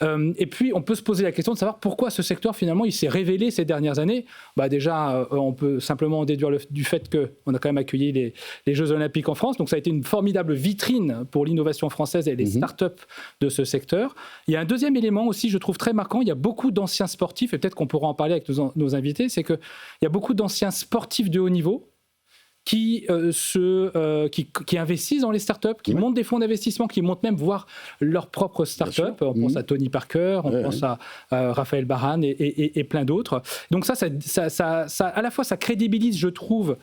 Et puis, on peut se poser la question de savoir pourquoi ce secteur, finalement, il s'est révélé ces dernières années. Déjà, on peut simplement en déduire du fait qu'on a quand même accueilli les Jeux Olympiques en France. Donc ça a été une formidable vitrine pour l'innovation française et les startups de ce secteur. Il y a un deuxième élément aussi, je trouve très marquant. Il y a beaucoup d'anciens sportifs, et peut-être qu'on pourra en parler avec nos invités, c'est qu'il y a beaucoup d'anciens sportifs de haut niveau qui investissent dans les startups, qui montent des fonds d'investissement, qui montent même voir leurs propres startups. On pense à Tony Parker, on pense à Raphaël Barran et plein d'autres. Donc ça, à la fois, ça crédibilise, je trouve,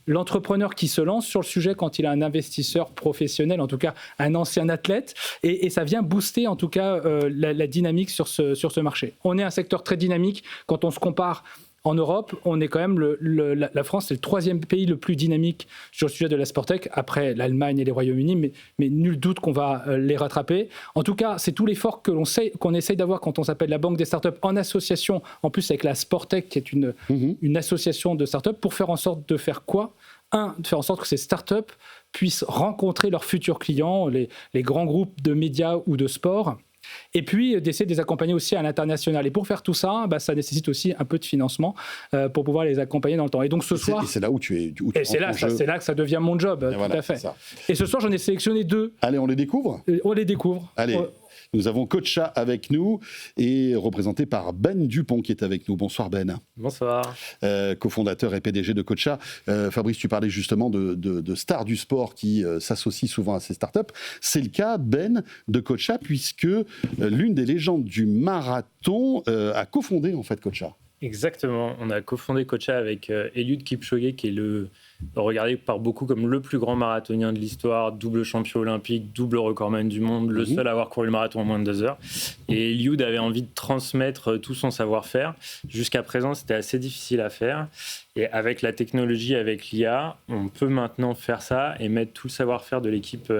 l'entrepreneur qui se lance sur le sujet quand il a un investisseur professionnel, en tout cas un ancien athlète, et ça vient booster en tout cas la dynamique sur ce marché. On est un secteur très dynamique quand on se compare. En Europe, on est quand même la France, c'est le 3e pays le plus dynamique sur le sujet de la Sportech, après l'Allemagne et les Royaumes-Unis, mais nul doute qu'on va les rattraper. En tout cas, c'est tout l'effort qu'on essaye d'avoir quand on s'appelle la Banque des startups en association, en plus avec la Sportech, qui est une association de startups, pour faire en sorte de faire quoi ? De faire en sorte que ces startups puissent rencontrer leurs futurs clients, les grands groupes de médias ou de sport, et puis d'essayer de les accompagner aussi à l'international. Et pour faire tout ça, ça nécessite aussi un peu de financement pour pouvoir les accompagner dans le temps. Et donc ce soir... C'est là où tu es. C'est là que ça devient mon job, tout à fait. Et ce soir, j'en ai sélectionné 2. Allez, on les découvre ? On les découvre. Allez. Nous avons Cocha avec nous et représenté par Ben Dupont qui est avec nous. Bonsoir Ben. Bonsoir. Cofondateur et PDG de Cocha. Fabrice, tu parlais justement de stars du sport qui s'associent souvent à ces startups. C'est le cas, Ben, de Cocha, puisque l'une des légendes du marathon a cofondé en fait Cocha. Exactement. On a cofondé Cocha avec Eliud Kipchoge, qui est regardé par beaucoup comme le plus grand marathonien de l'histoire, double champion olympique, double recordman du monde, le seul à avoir couru le marathon en moins de 2 heures. Et Eliud avait envie de transmettre tout son savoir-faire. Jusqu'à présent, c'était assez difficile à faire. Et avec la technologie, avec l'IA, on peut maintenant faire ça et mettre tout le savoir-faire de l'équipe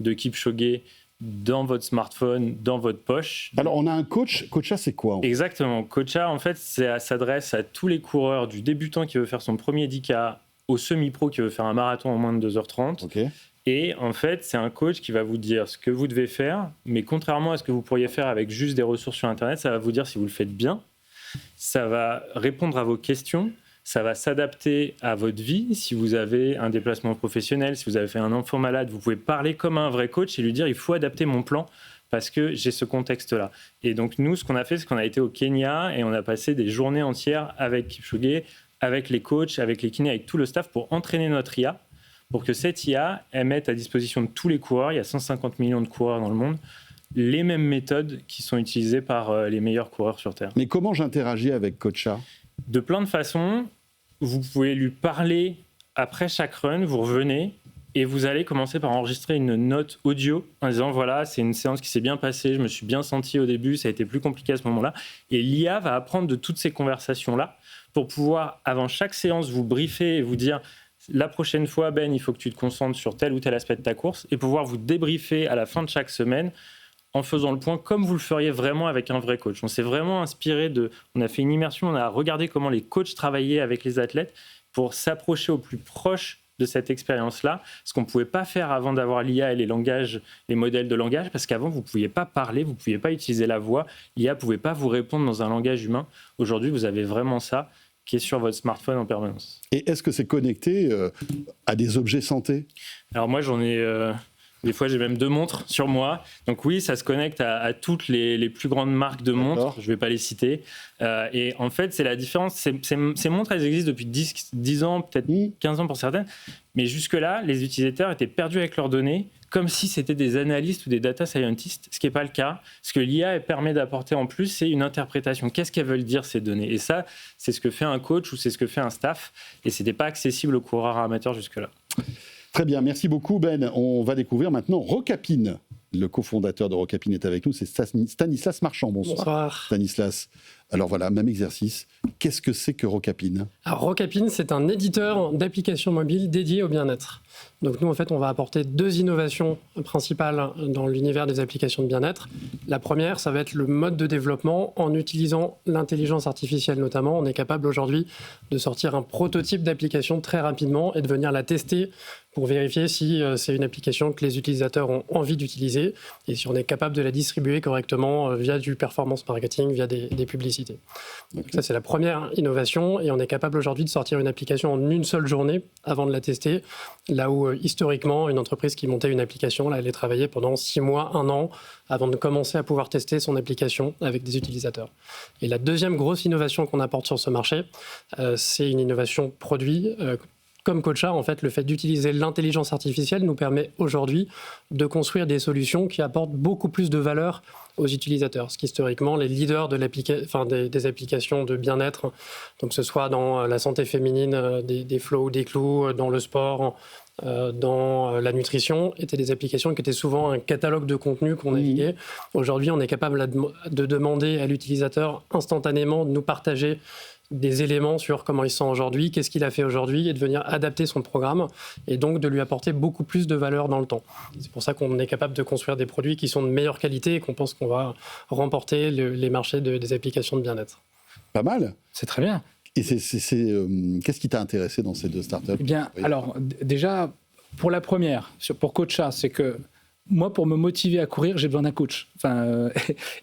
de Kipchoge dans votre smartphone, dans votre poche. Alors, on a un coach. Cocha, c'est quoi ? Exactement. Cocha, en fait, ça s'adresse à tous les coureurs, du débutant qui veut faire son premier 10K au semi-pro qui veut faire un marathon en moins de 2h30. Okay. Et en fait, c'est un coach qui va vous dire ce que vous devez faire, mais contrairement à ce que vous pourriez faire avec juste des ressources sur Internet, ça va vous dire si vous le faites bien, ça va répondre à vos questions, ça va s'adapter à votre vie. Si vous avez un déplacement professionnel, si vous avez fait un enfant malade, vous pouvez parler comme un vrai coach et lui dire il faut adapter mon plan parce que j'ai ce contexte-là. Et donc nous, ce qu'on a fait, c'est qu'on a été au Kenya et on a passé des journées entières avec Kipchoge, avec les coachs, avec les kinés, avec tout le staff pour entraîner notre IA, pour que cette IA, elle mette à disposition de tous les coureurs, il y a 150 millions de coureurs dans le monde, les mêmes méthodes qui sont utilisées par les meilleurs coureurs sur Terre. Mais comment j'interagis avec Kocha ? De plein de façons. Vous pouvez lui parler après chaque run, vous revenez et vous allez commencer par enregistrer une note audio en disant voilà, c'est une séance qui s'est bien passée, je me suis bien senti au début, ça a été plus compliqué à ce moment-là. Et l'IA va apprendre de toutes ces conversations-là pour pouvoir, avant chaque séance, vous briefer et vous dire la prochaine fois, Ben, il faut que tu te concentres sur tel ou tel aspect de ta course et pouvoir vous débriefer à la fin de chaque semaine en faisant le point comme vous le feriez vraiment avec un vrai coach. On s'est vraiment inspiré on a fait une immersion, on a regardé comment les coachs travaillaient avec les athlètes pour s'approcher au plus proche de cette expérience-là, ce qu'on ne pouvait pas faire avant d'avoir l'IA et les langages, les modèles de langage, parce qu'avant, vous ne pouviez pas parler, vous ne pouviez pas utiliser la voix, l'IA ne pouvait pas vous répondre dans un langage humain. Aujourd'hui, vous avez vraiment ça qui est sur votre smartphone en permanence. Et est-ce que c'est connecté à des objets santé ? Alors moi, j'en ai... Des fois, j'ai même 2 montres sur moi. Donc oui, ça se connecte à toutes les plus grandes marques de montres. Je ne vais pas les citer. Et en fait, c'est la différence. Ces montres, elles existent depuis 10 ans, peut-être 15 ans pour certaines. Mais jusque-là, les utilisateurs étaient perdus avec leurs données, comme si c'était des analystes ou des data scientists, ce qui n'est pas le cas. Ce que l'IA permet d'apporter en plus, c'est une interprétation. Qu'est-ce qu'elles veulent dire, ces données ? Et ça, c'est ce que fait un coach ou c'est ce que fait un staff. Et ce n'était pas accessible aux coureurs amateurs jusque-là. Très bien, merci beaucoup Ben. On va découvrir maintenant Rokapin. Le cofondateur de Rokapin est avec nous, c'est Stanislas Marchand. Bonsoir. Bonsoir. Stanislas. Alors voilà, même exercice. Qu'est-ce que c'est que Rokapin ? Alors Rokapin, c'est un éditeur d'applications mobiles dédié au bien-être. Donc nous, en fait, on va apporter 2 innovations principales dans l'univers des applications de bien-être. La première, ça va être le mode de développement. En utilisant l'intelligence artificielle notamment, on est capable aujourd'hui de sortir un prototype d'application très rapidement et de venir la tester pour vérifier si c'est une application que les utilisateurs ont envie d'utiliser et si on est capable de la distribuer correctement via du performance marketing, via des publicités. Donc ça, c'est la première innovation et on est capable aujourd'hui de sortir une application en une seule journée avant de la tester, là où historiquement, une entreprise qui montait une application, là, elle est travaillée pendant 6 mois, 1 an avant de commencer à pouvoir tester son application avec des utilisateurs. Et la deuxième grosse innovation qu'on apporte sur ce marché, c'est une innovation produit. Comme Kocha, en fait, le fait d'utiliser l'intelligence artificielle nous permet aujourd'hui de construire des solutions qui apportent beaucoup plus de valeur aux utilisateurs. Ce qu'historiquement, les leaders de des applications de bien-être, donc que ce soit dans la santé féminine, des flows, des clous, dans le sport, dans la nutrition, étaient des applications qui étaient souvent un catalogue de contenu qu'on naviguait. Aujourd'hui, on est capable de demander à l'utilisateur instantanément de nous partager des éléments sur comment il se sent aujourd'hui, qu'est-ce qu'il a fait aujourd'hui, et de venir adapter son programme, et donc de lui apporter beaucoup plus de valeur dans le temps. C'est pour ça qu'on est capable de construire des produits qui sont de meilleure qualité et qu'on pense qu'on va remporter les marchés des applications de bien-être. Pas mal. C'est très bien. Et qu'est-ce qui t'a intéressé dans ces 2 startups ? Eh bien, alors, déjà, pour la première, pour Kocha, c'est que moi, pour me motiver à courir, j'ai besoin d'un coach.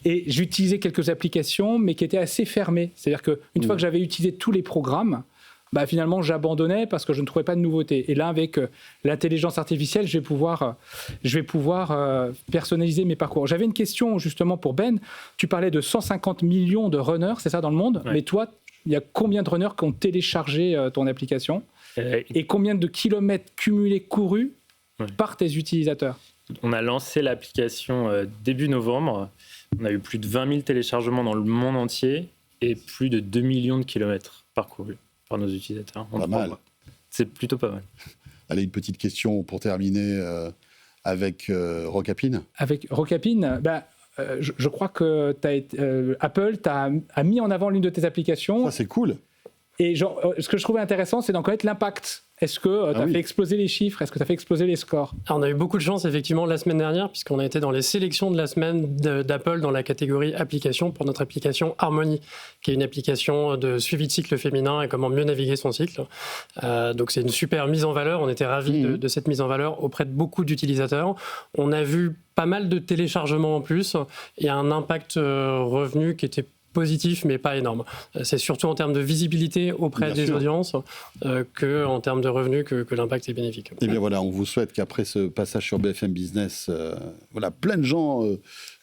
Et j'utilisais quelques applications, mais qui étaient assez fermées. C'est-à-dire qu'une fois que j'avais utilisé tous les programmes, finalement, j'abandonnais parce que je ne trouvais pas de nouveautés. Et là, avec l'intelligence artificielle, je vais pouvoir personnaliser mes parcours. J'avais une question justement pour Ben. Tu parlais de 150 millions de runners, c'est ça, dans le monde ? Ouais. Mais toi, il y a combien de runners qui ont téléchargé ton application ? Et combien de kilomètres cumulés courus par tes utilisateurs ? On a lancé l'application début novembre. On a eu plus de 20 000 téléchargements dans le monde entier et plus de 2 millions de kilomètres parcourus par nos utilisateurs. Pas mal. C'est plutôt pas mal. Allez, une petite question pour terminer avec Rokapin. Avec Rokapin, je crois que Apple a mis en avant l'une de tes applications. Ça, c'est cool. Et ce que je trouvais intéressant, c'est d'en connaître l'impact. Est-ce que tu as fait exploser les chiffres ? Est-ce que tu as fait exploser les scores ? Alors, on a eu beaucoup de chance, effectivement, la semaine dernière, puisqu'on a été dans les sélections de la semaine d'Apple dans la catégorie application pour notre application Harmony, qui est une application de suivi de cycle féminin et comment mieux naviguer son cycle. Donc, c'est une super mise en valeur. On était ravis de cette mise en valeur auprès de beaucoup d'utilisateurs. On a vu pas mal de téléchargements en plus et un impact revenu qui était positif, mais pas énorme. C'est surtout en termes de visibilité auprès des audiences qu'en termes de revenus que l'impact est bénéfique. Et bien voilà, on vous souhaite qu'après ce passage sur BFM Business, plein de gens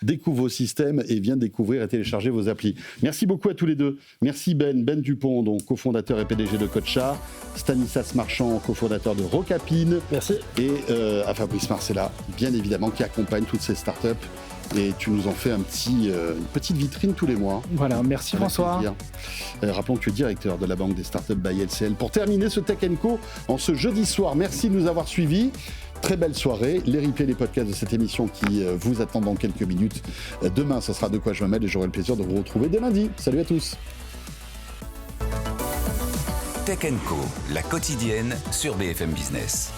découvre vos systèmes et vient découvrir et télécharger vos applis. Merci beaucoup à tous les deux. Merci Ben Dupont, donc cofondateur et PDG de Kocha, Stanislas Marchand, cofondateur de Rocapine. Merci. Et à Fabrice Marcella, bien évidemment, qui accompagne toutes ces startups. Et tu nous en fais une petite vitrine tous les mois. Voilà, merci François. Rappelons que tu es directeur de la Banque des Startups by LCL. Pour terminer ce Tech & Co en ce jeudi soir, merci de nous avoir suivis. Très belle soirée. Les replays, les podcasts de cette émission qui vous attendent dans quelques minutes. Demain, ce sera De quoi je me mêle et j'aurai le plaisir de vous retrouver dès lundi. Salut à tous. Tech & Co, la quotidienne sur BFM Business.